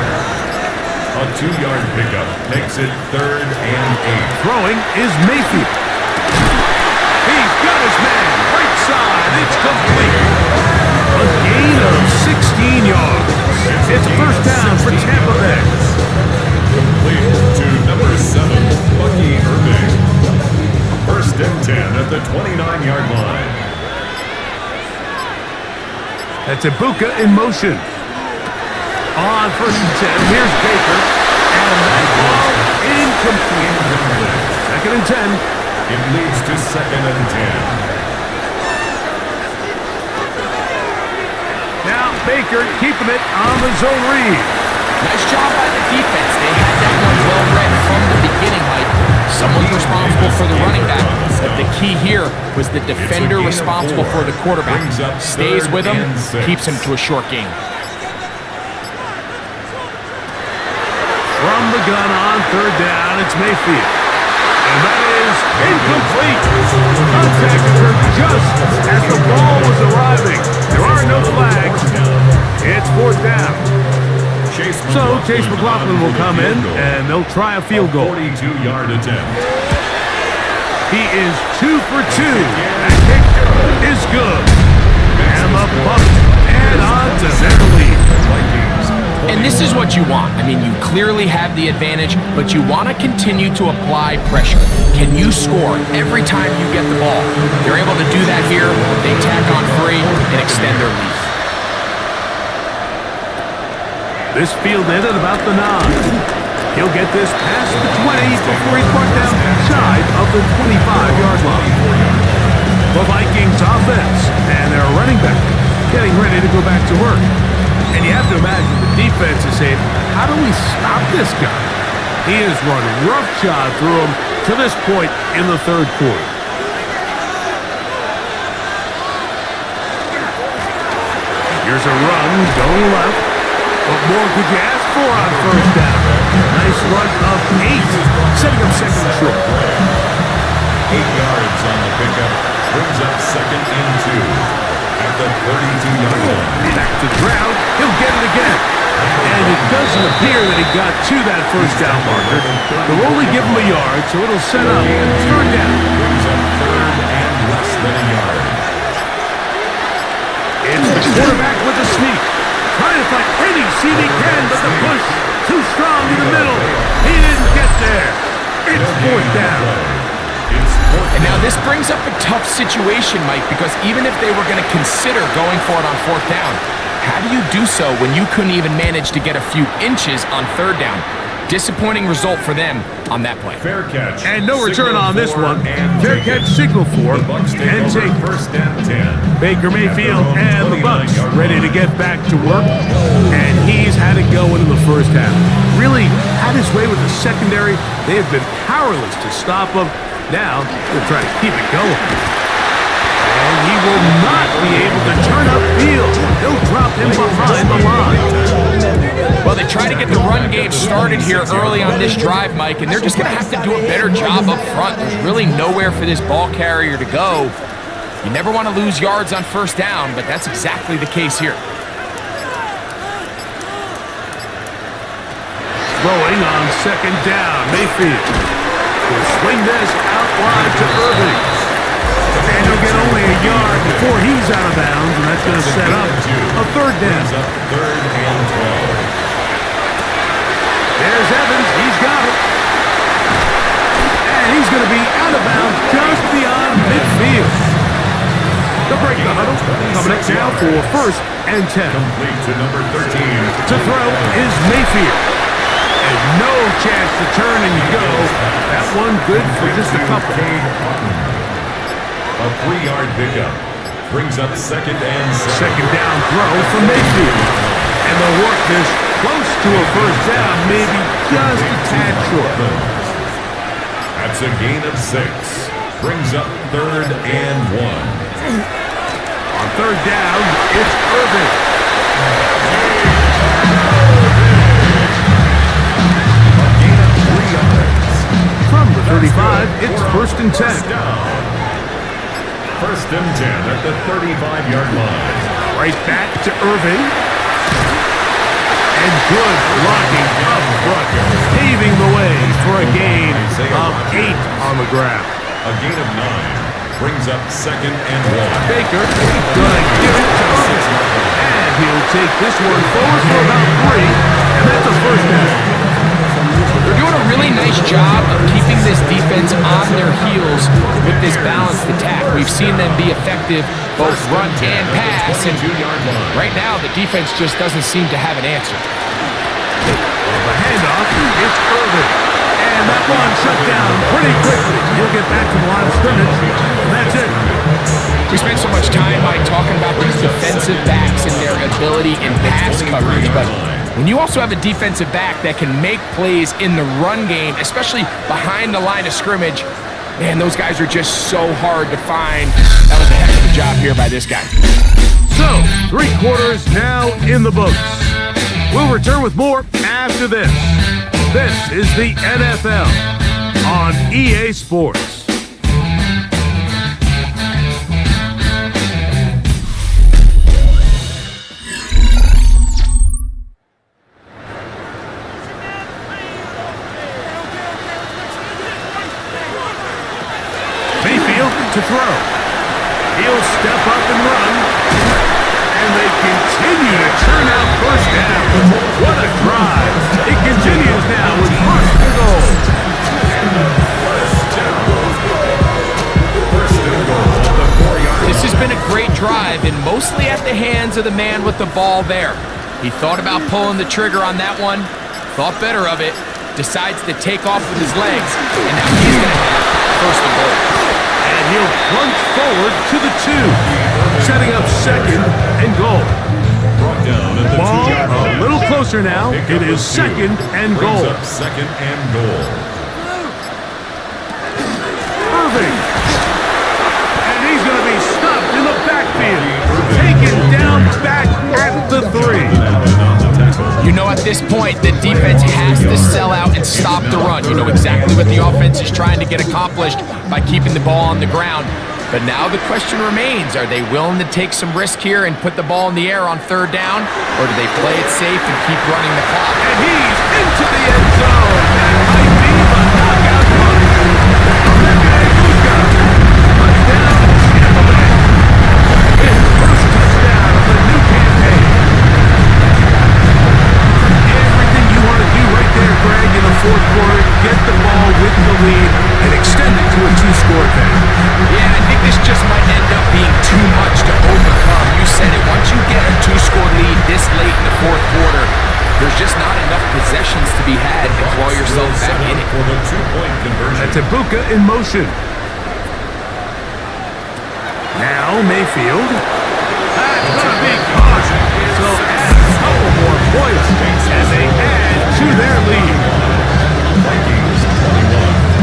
A 2-yard pickup makes it 3rd and 8. Throwing is Mayfield. He's got his man, right side, it's complete. A gain of 16 yards. It's a first down for Tampa Bay. Complete to number 7, Bucky Irving. 1st and 10 at the 29-yard line. That's Ibuka in motion. On 1st and 10, here's Baker. And that ball incomplete. 2nd and 10. It leads to 2nd and 10. Now Baker keeping it on the zone read. Nice job by the defense. They had that one well read from the beginning, Mike. Someone's responsible for the running back, but the key here was the defender responsible for the quarterback. Stays with him, keeps him to a short gain. From the gun on 3rd down, it's Mayfield. And that is incomplete. Contact occurred just as the ball was arriving. There are no flags. It's 4th down. So Chase McLaughlin will come in, and they'll try a field goal. 42-yard attempt. He is 2 for 2. That kick is good. And the Bucs add on to their lead. And this is what you want. I mean, you clearly have the advantage, but you want to continue to apply pressure. Can you score every time you get the ball? They're able to do that here. They tack on 3 and extend their lead. This field end at about the 9. He'll get this past the 20 before he's brought down shy of the 25-yard line. The Vikings offense and their running back getting ready to go back to work. And you have to imagine the defense is saying, how do we stop this guy? He has run roughshod through him to this point in the 3rd quarter. Here's a run going left. What more could you ask for on 1st down? Nice run of 8, setting up 2nd and short. 8 yards on the pickup, brings up 2nd and 2 at the 32-yard line. Back to the ground, he'll get it again. And it doesn't appear that he got to that 1st down marker. They'll only give him a yard, so it'll set up 3rd down. Brings up 3rd and less than a yard. It's the quarterback with the sneak. Trying to find any seam he can, but the push too strong in the middle. He didn't get there. It's 4th down. And now this brings up a tough situation, Mike, because even if they were going to consider going for it on 4th down, how do you do so when you couldn't even manage to get a few inches on 3rd down? Disappointing result for them on that play. Fair catch. And no return on this one. Fair catch, signal for, and take 1st and 10. Baker Mayfield and the Bucs ready to get back to work. And he's had it go into the 1st half. Really had his way with the secondary. They have been powerless to stop him. Now they'll try to keep it going. And he will not be able to turn upfield. They'll drop him behind the line. Well, they try to get the run game started here early on this drive, Mike, and they're just going to have to do a better job up front. There's really nowhere for this ball carrier to go. You never want to lose yards on 1st down, but that's exactly the case here. Throwing on 2nd down, Mayfield will swing this out wide to Irving. And he'll get only a yard before he's out of bounds, and that's going to set up a 3rd down. 3rd and 12. There's Evans. He's got it. And he's going to be out of bounds just beyond midfield. The break the huddle. Coming up now for 1st and 10. Complete to number 13. To throw is Mayfield. And no chance to turn and go. That one good for just a couple. A 3-yard pickup brings up 2nd and 7. 2nd down throw from Mayfield. And they'll work this close to a 1st down, maybe just a tad short. That's a gain of 6. Brings up 3rd and 1. On 3rd down, it's Irving. and 10 at the 35-yard line. Right back to Irving. And good blocking up front, paving the way for a gain of 8 on the ground. A gain of 9 brings up 2nd and 1. Baker gonna give it to Irving. And he'll take this one forward for about 3, and that's a first down. They're doing a really nice job of keeping this defense on their heels with this balanced attack. We've seen them be effective both run and pass, and right now the defense just doesn't seem to have an answer. The handoff, it's Irving. And that one shut down pretty quickly. He'll get back to the line of scrimmage, and that's it. We spent so much time, Mike, talking about these defensive backs and their ability in pass coverage, but when you also have a defensive back that can make plays in the run game, especially behind the line of scrimmage, man, those guys are just so hard to find. That was a heck of a job here by this guy. So, 3 quarters now in the books. We'll return with more after this. This is the NFL on EA Sports. To throw. He'll step up and run. And they continue to churn out first down. What a drive. It continues now with first and goal. This has been a great drive, and mostly at the hands of the man with the ball there. He thought about pulling the trigger on that one, thought better of it, decides to take off with his legs, and now he's going to have first and goal. And he'll plunge forward to the 2, setting up 2nd and goal. Ball a little closer now. It is 2nd and goal. 2nd and goal. Irving. And he's going to be stopped in the backfield. Taken down back at the 3. You know, at this point, the defense has to sell out and stop the run. You know exactly what the offense is trying to get accomplished by keeping the ball on the ground. But now the question remains, are they willing to take some risk here and put the ball in the air on 3rd down? Or do they play it safe and keep running the clock? And he's into the end zone. That might be the knockout punch. Touchdown, Tampa Bay. His first touchdown of the new campaign. Everything you want to do right there, Greg, in the 4th quarter, get the ball with the lead and extend it to a 2-score advantage. Yeah, I think this just might end up being too much to overcome. You said it. Once you get a 2-score lead this late in the 4th quarter, there's just not enough possessions to be had to claw yourself back in it. For the 2-point conversion. That's Ibuka in motion. Now Mayfield. That's going to be caught. So add a couple more points, and they add to their lead. Vikings 21.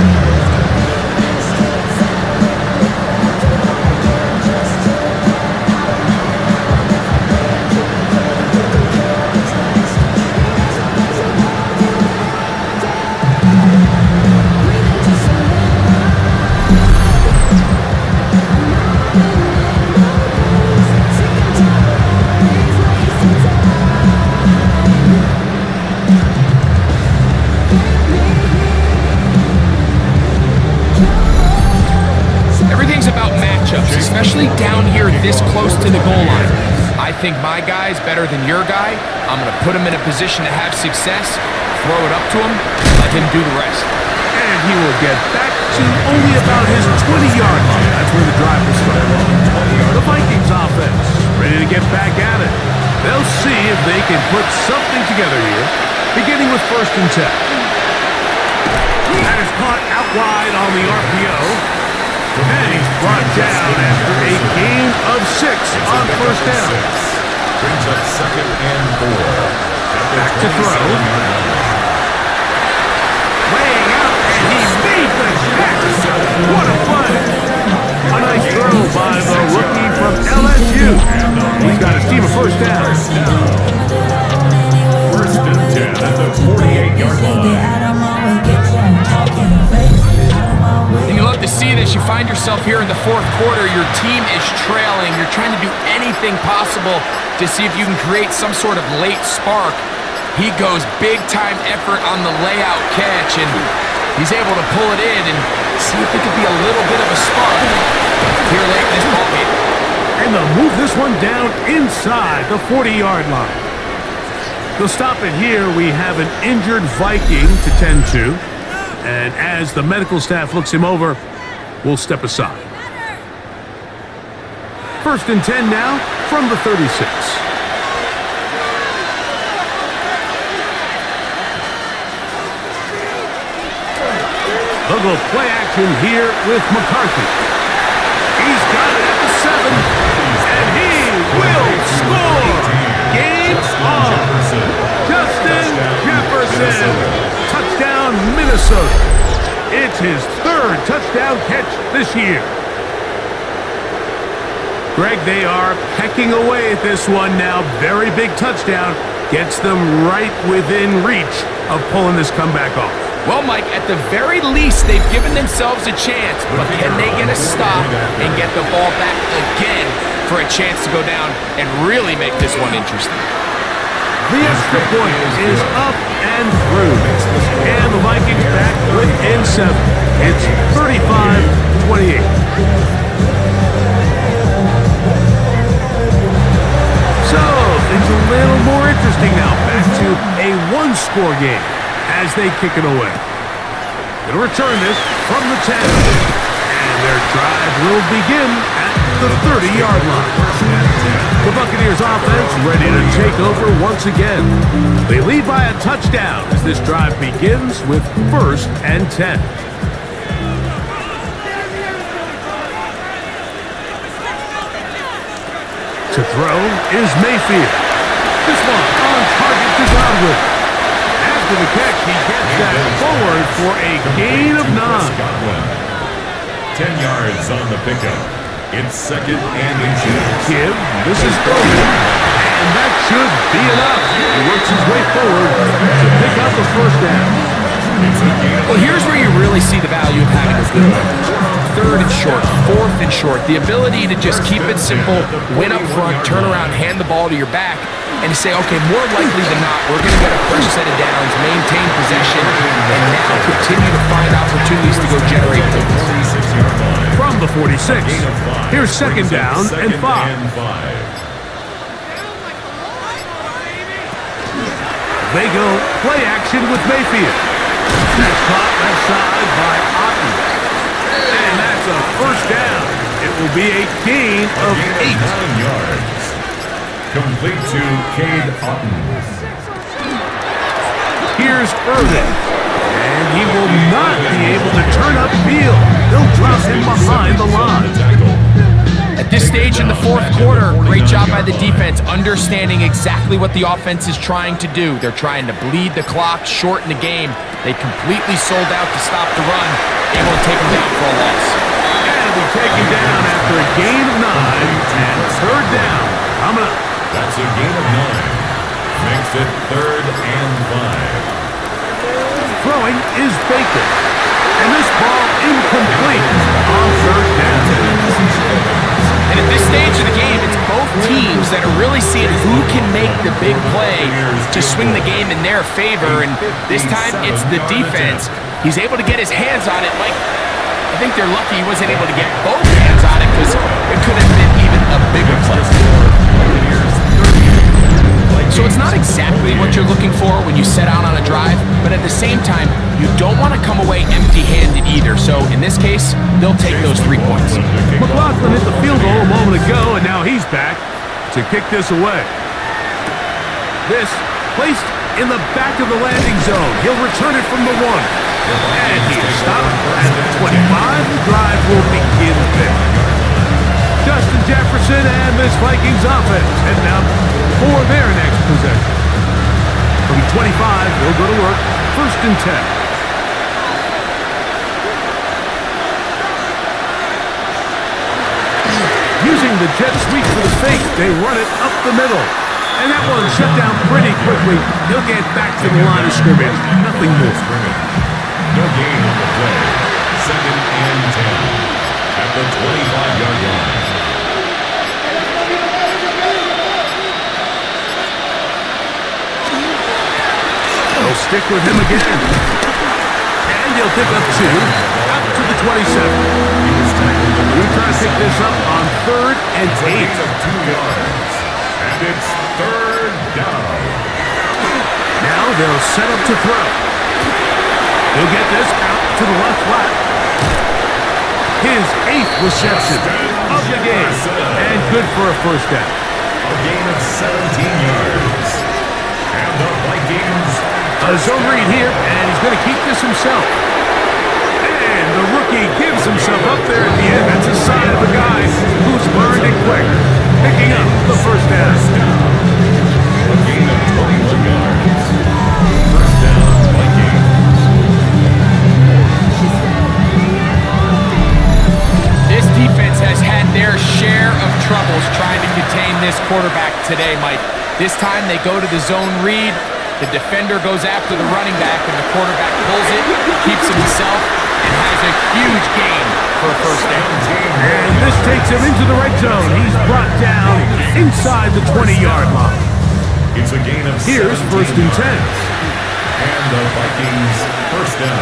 Especially down here this close to the goal line. I think my guy's better than your guy. I'm going to put him in a position to have success, throw it up to him, let him do the rest. And he will get back to only about his 20-yard line. That's where the drive will start. The Vikings offense ready to get back at it. They'll see if they can put something together here, beginning with 1st and 10. That is caught out wide on the RPO. And he's brought down after a gain of 6 on 1st down. Brings up 2nd and 4. Back to throw. Laying out, and he made the catch. What a play. A nice throw by the rookie from LSU. He's got his team a 1st down. 1st and 10 at the 48-yard line. And you love to see this. You find yourself yourself here in the fourth quarter. Your team is trailing. You're trying to do anything possible to see if you can create some sort of late spark. He goes big-time effort on the layout catch, and he's able to pull it in and see if it could be a little bit of a spark here late in this ballgame. And they'll move this one down inside the 40-yard line. They'll stop it here. We have an injured Viking to tend to. And as the medical staff looks him over, we'll step aside. 1st and 10 now from the 36. They'll go play action here with McCarthy. He's got it at the 7, and he will score! Game on! Justin Jefferson! Touchdown, Minnesota! It's his 3rd touchdown catch this year. Greg, they are pecking away at this one now. Very big touchdown. Gets them right within reach of pulling this comeback off. Well, Mike, at the very least, they've given themselves a chance, but can they get a stop and get the ball back again for a chance to go down and really make this one interesting? The extra point is up and through. And the Vikings back within 7. It's 35-28. So, things a little more interesting now. Back to a one-score game as they kick it away. Gonna return this from the 10. And their drive will begin at the 30-yard line. The Buccaneers offense ready to take over once again. They lead by a touchdown as this drive begins with 1st and 10. To throw is Mayfield. This one on target to Godwin. After the catch, he gets that forward for a gain of 9. 10 yards on the pickup. It's 2nd and inches. Give. This is thrown. And that should be enough. He works his way forward to pick up the 1st down. Well, here's where you really see the value of having a good one. 3rd and short, 4th and short. The ability to just keep it simple, win up front, turn around, hand the ball to your back, and to say, okay, more likely than not, we're going to get a first set of downs, maintain possession, and now continue to find opportunities to go generate points. From the 46, here's 2nd down and 5. They go play action with Mayfield. That's caught left side by Otten. And that's a 1st down. It will be a gain of 8. 9 yards. Complete to Cade Otten. Here's Irvin. And he will not be able to turn upfield. They'll drop him behind the line. At this stage in the 4th quarter, great job by the defense, understanding exactly what the offense is trying to do. They're trying to bleed the clock, shorten the game. They completely sold out to stop the run, able to take them down for a loss. And it'll be taken down after a gain of 9 and 3rd down coming up. That's a gain of 9. Makes it 3rd and 5. Throwing is Baker. And this ball incomplete on 3rd down. And at this stage of the game, it's both teams that are really seeing who can make the big play to swing the game in their favor. And this time, it's the defense. He's able to get his hands on it. Mike, I think they're lucky he wasn't able to get both hands on it because it could have been even a bigger play. So it's not exactly what you're looking for when you set out on a drive, but at the same time, you don't want to come away empty-handed either. So in this case, they'll take those 3 points. McLaughlin hit the field goal a moment ago, and now he's back to kick this away. This placed in the back of the landing zone. He'll return it from the 1. And he'll stop at the 25. The drive will begin there. Justin Jefferson and this Vikings offense heading out for their next possession. From 25, they'll go to work. 1st and 10. Using the jet sweep for the fake, they run it up the middle. And that one shut down pretty quickly. He'll get back to the line of scrimmage. Nothing more. No gain on the play. 2nd and 10. At at the 25-yard line. They'll stick with him again. And he'll pick up 2 out to the 27. We try to pick this up on 3rd and 8. Of 2 yards. And it's 3rd down. Now they'll set up to throw. He'll get this out to the left flat. His 8th reception of the game. And good for a first down. A gain of 17 yards. And the Vikings. A zone read here, and he's going to keep this himself. And the rookie gives himself up there at the end. That's a sign of a guy who's learned it quick. Picking up the first down. A gain of 21 yards. First down, Vikings. This defense has had their share of troubles trying to contain this quarterback today, Mike. This time they go to the zone read. The defender goes after the running back, and the quarterback pulls it, keeps it himself, and has a huge gain for a first down. And this takes him into the red zone. He's brought down inside the 20-yard line. It's a gain of Here's 17 first and 10. And the Vikings first down.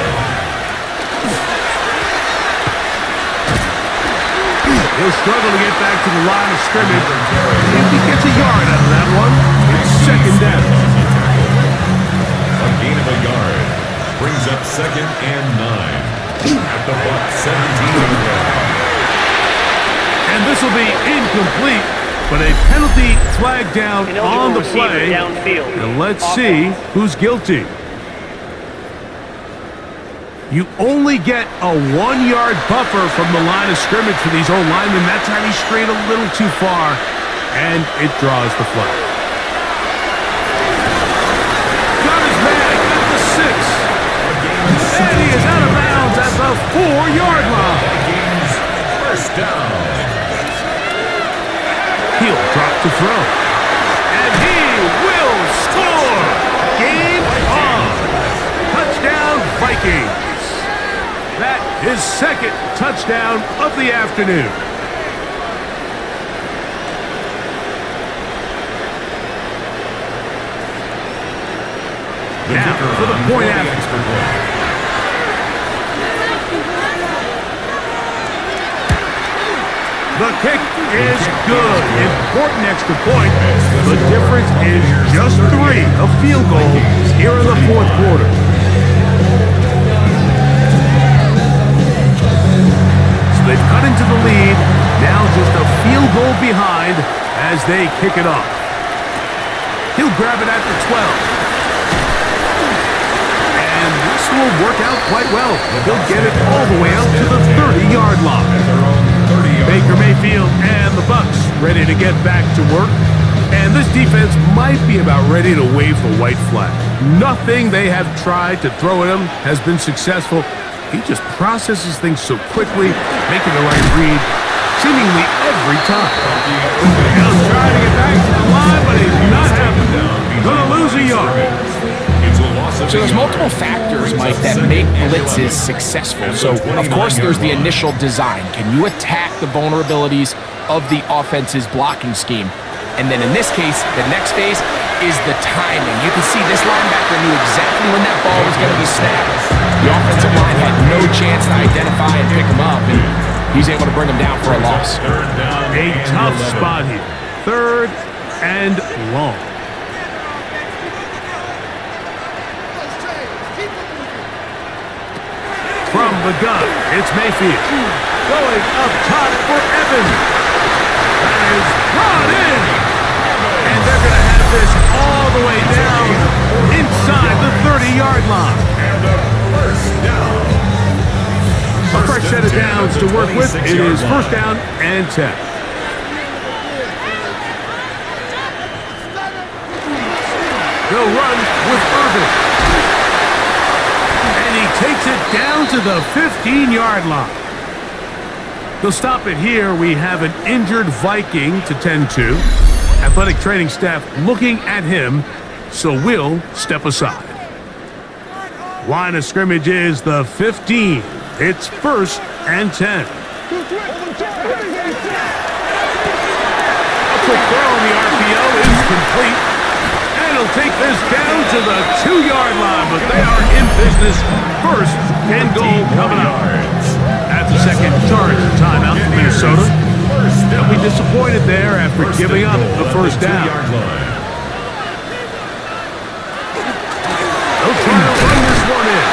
He'll struggle to get back to the line of scrimmage. If he gets a yard out of that one, it's second down. A gain of a yard. Brings up 2nd and 9. At the Buck 17-yard line. And this will be incomplete, but a penalty flag down on the play. And let's see who's guilty. You only get a 1-yard buffer from the line of scrimmage for these old linemen. That time he strayed a little too far, and it draws the flag. Got his man at the 6. And he is out of bounds at the 4-yard line. Vikings first down. He'll drop to throw. And he will score! Game on! Touchdown, Vikings! That is second touchdown of the afternoon. Now for the point after. The kick is good. Important extra point. The difference is just 3. A field goal here in the 4th quarter. So they've cut into the lead. Now just a field goal behind as they kick it off. He'll grab it at the 12. And this will work out quite well. He'll get it all the way out to the 30-yard line. Baker Mayfield and the Bucs ready to get back to work. And this defense might be about ready to wave the white flag. Nothing they have tried to throw at him has been successful. He just processes things so quickly, making the right read seemingly every time. He'll try to get back to the line, but he's not happening. Gonna lose a yard. So there's multiple factors, Mike, that make blitzes successful. So, of course, there's the initial design. Can you attack the vulnerabilities of the offense's blocking scheme? And then in this case, the next phase is the timing. You can see this linebacker knew exactly when that ball was going to be snapped. The offensive line had no chance to identify and pick him up, and he's able to bring him down for a loss. A tough spot here. 3rd and long. From the gun, it's Mayfield. Going up top for Evans. That is brought in. And they're going to have this all the way down inside the 30-yard line. And the first down. A fresh set of downs to work with. It is first down and 10. They'll run with Irvin. And he takes it down to the 15-yard line. They'll stop it here. We have an injured Viking to tend to. Athletic training staff looking at him, so we'll step aside. Line of scrimmage is the 15. It's first and 10. A quick throw on the RPO is complete. And he'll take this down to the 2-yard line, but they are in business. First and goal coming up. That's the second charge timeout for Minnesota. They'll be disappointed there after giving up the first down. They'll try to run this one in.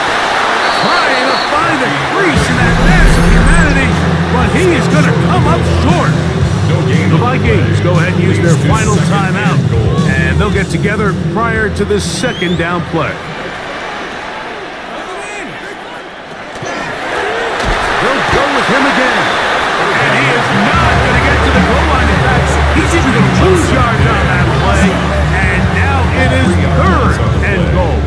Trying to find a crease in that mass of humanity, but he is going to come up short. The Vikings go ahead and use their final timeout, and they'll get together prior to this second down play. They'll go with him again, and he is not going to get to the goal line. In fact, he's even going to lose yards on that play, and now it is third and goal.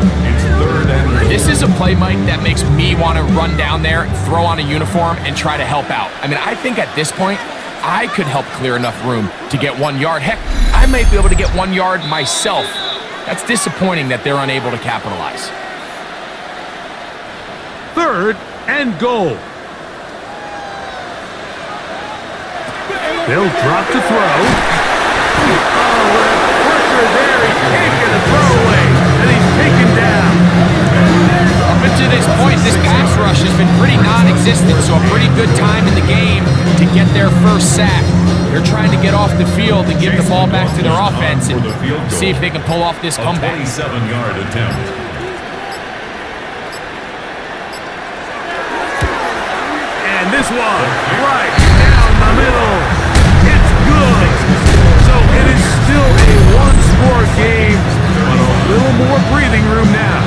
This is a play, Mike, that makes me want to run down there, throw on a uniform, and try to help out. I mean, I think at this point, I could help clear enough room to get 1 yard. Heck, I might be able to get 1 yard myself. That's disappointing that they're unable to capitalize. Third and goal. They'll drop to throw. Oh, with pressure there, he can't get a throw away, and he's taken down. Up until this point, this pass rush has been pretty non-existent, so a pretty good time in the game to get their first sack. They're trying to get off the field and give the ball back to their offense and see if they can pull off this comeback. 27-yard attempt. And this one, right down the middle. It's good. So it is still a one-score game, but a little more breathing room now.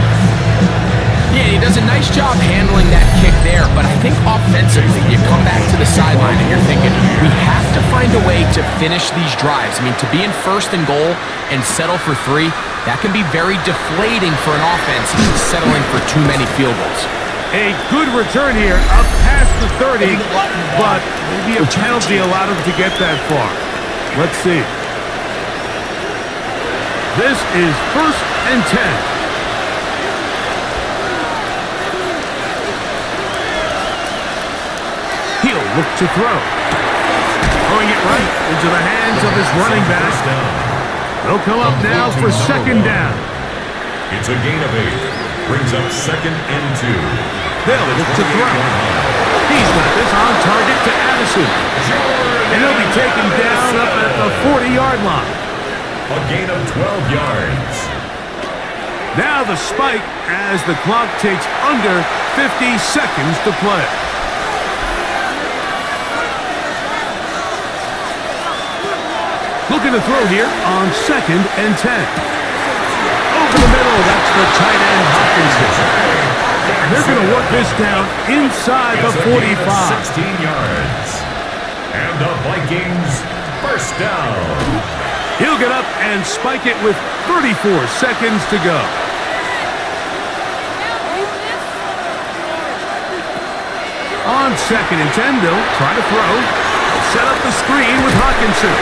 Yeah, he does a nice job handling that kick there, but I think offensively, you come back to the sideline and you're thinking, we have to find a way to finish these drives. I mean, to be in first and goal and settle for 3, that can be very deflating for an offense settling for too many field goals. A good return here, up past the 30, but maybe a penalty allowed him to get that far. Let's see. This is first and 10. He'll look to throw. Throwing it right into the hands of his running back. They'll come up now for second down. It's a gain of 8. Brings up second and 2. They'll look to throw. He's got this on target to Addison. And he'll be taken down up at the 40-yard line. A gain of 12 yards. Now the spike as the clock takes under 50 seconds to play. Looking to throw here on second and 10. Over the middle, that's the tight end Hopkinson. And they're going to work this down inside the 45. 16 yards. And the Vikings first down. He'll get up and spike it with 34 seconds to go. On second and 10, they'll try to throw. Set up the screen with Hopkinson.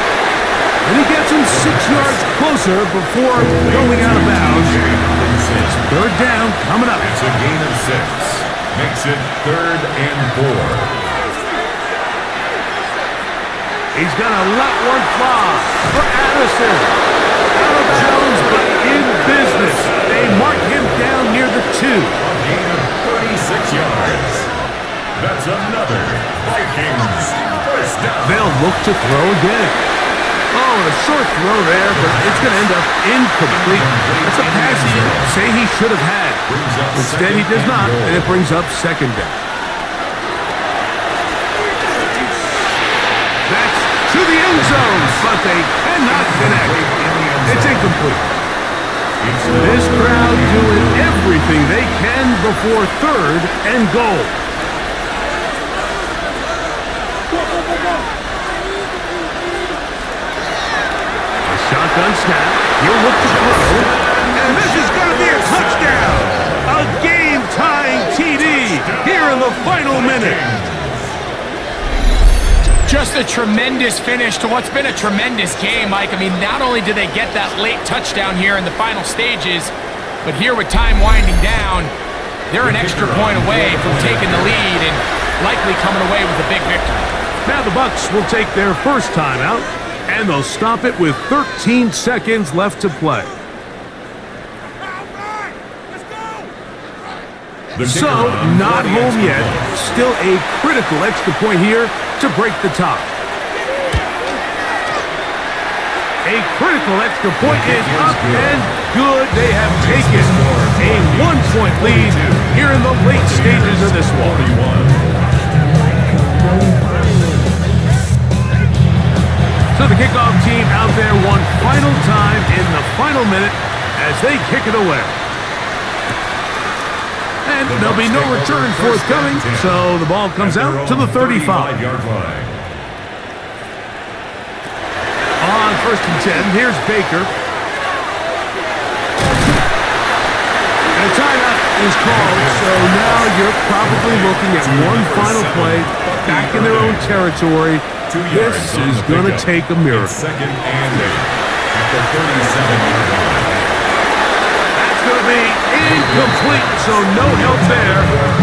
And he gets him 6 yards closer before going out of bounds. It's third down coming up. It's a gain of 6. Makes it third and 4. He's going to let one fly for Addison. Out of bounds, but in business. They mark him down near the 2. A gain of 36 yards. That's another Vikings first down. They'll look to throw again. Oh, a short throw there, but it's going to end up incomplete. That's a pass he say he should have had. Instead, he does not, and it brings up second down. That's to the end zone, but they cannot connect. It's incomplete. This crowd doing everything they can before third and goal. Shotgun snap. He'll look to throw. And this is going to be a touchdown. A game-tying TD here in the final minute. Just a tremendous finish to what's been a tremendous game, Mike. I mean, not only did they get that late touchdown here in the final stages, but here with time winding down, they're an extra point away from taking the lead and likely coming away with a big victory. Now the Bucs will take their first timeout, and they'll stop it with 13 seconds left to play. So, not home yet. Still a critical extra point here to break the tie. A critical extra point is up and good. They have taken a 1-point lead here in the late stages of this one. So the kickoff team out there one final time in the final minute as they kick it away. And there'll be no return forthcoming, so the ball comes out to the 35-yard line. On 1st and 10, here's Baker. And a timeout is called, so now you're probably looking at one final play back in their own territory. This is going to take a miracle. 2nd and 8 at the 37-yard line. That's going to be incomplete, so no help there.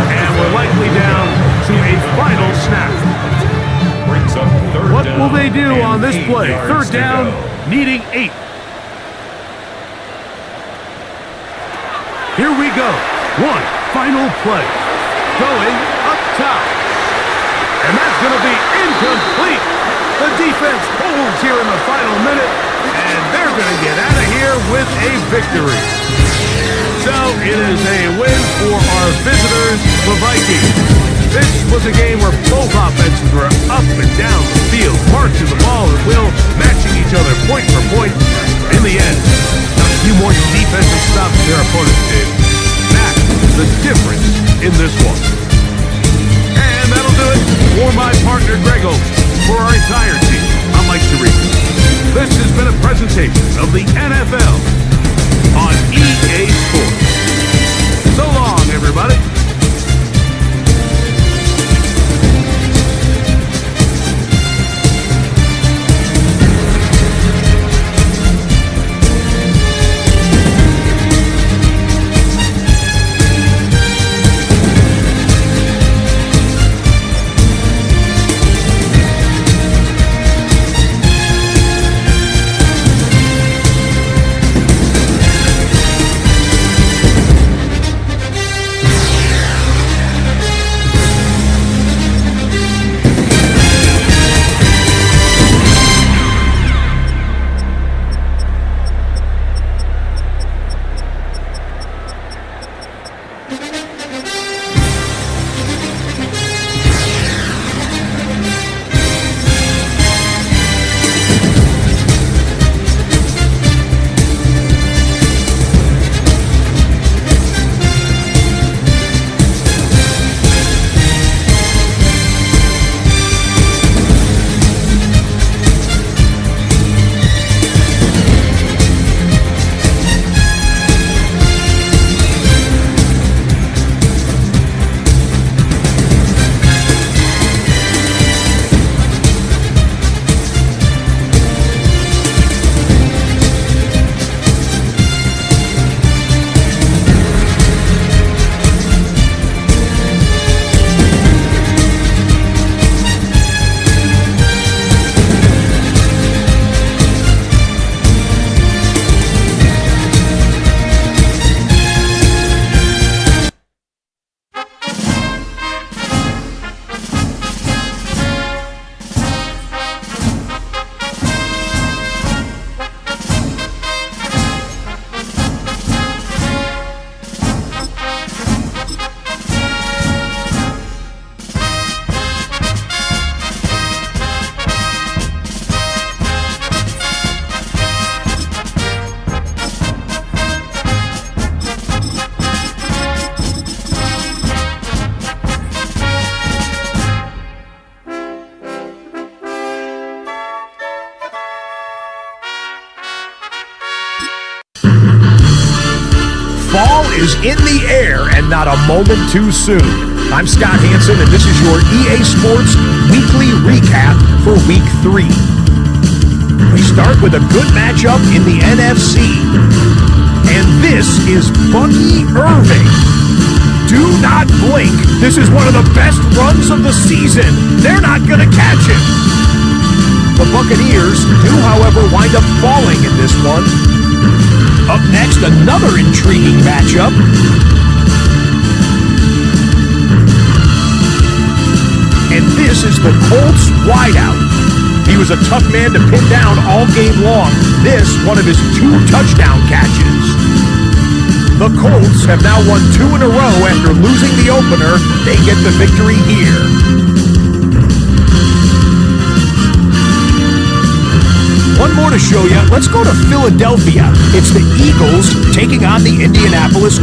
And we're likely down to a final snap. Brings up 3rd What down will they do on this play? 3rd down, needing 8. Here we go. One final play. Going up top. And that's going to be incomplete. The defense holds here in the final minute, and they're going to get out of here with a victory. So it is a win for our visitors, the Vikings. This was a game where both offenses were up and down the field, marching the ball at will, matching each other point for point. In the end, a few more defensive stops their opponents did. That's the difference in this one. And that'll do it for my partner, Greg Oaks. For our entire team, I'm Mike Tirico. This has been a presentation of the NFL on EA Sports. So long, everybody. Fall is in the air and not a moment too soon. I'm Scott Hansen, and this is your EA Sports Weekly Recap for Week 3. We start with a good matchup in the NFC. And this is Bucky Irving Do not blink. This is one of the best runs of the season. They're not going to catch him. The Buccaneers do, however, wind up falling in this one. Up next, another intriguing matchup. And this is the Colts wideout. He was a tough man to pin down all game long. This, one of his 2 touchdown catches. The Colts have now won 2 in a row after losing the opener. They get the victory here. One more to show you. Let's go to Philadelphia. It's the Eagles taking on the Indianapolis.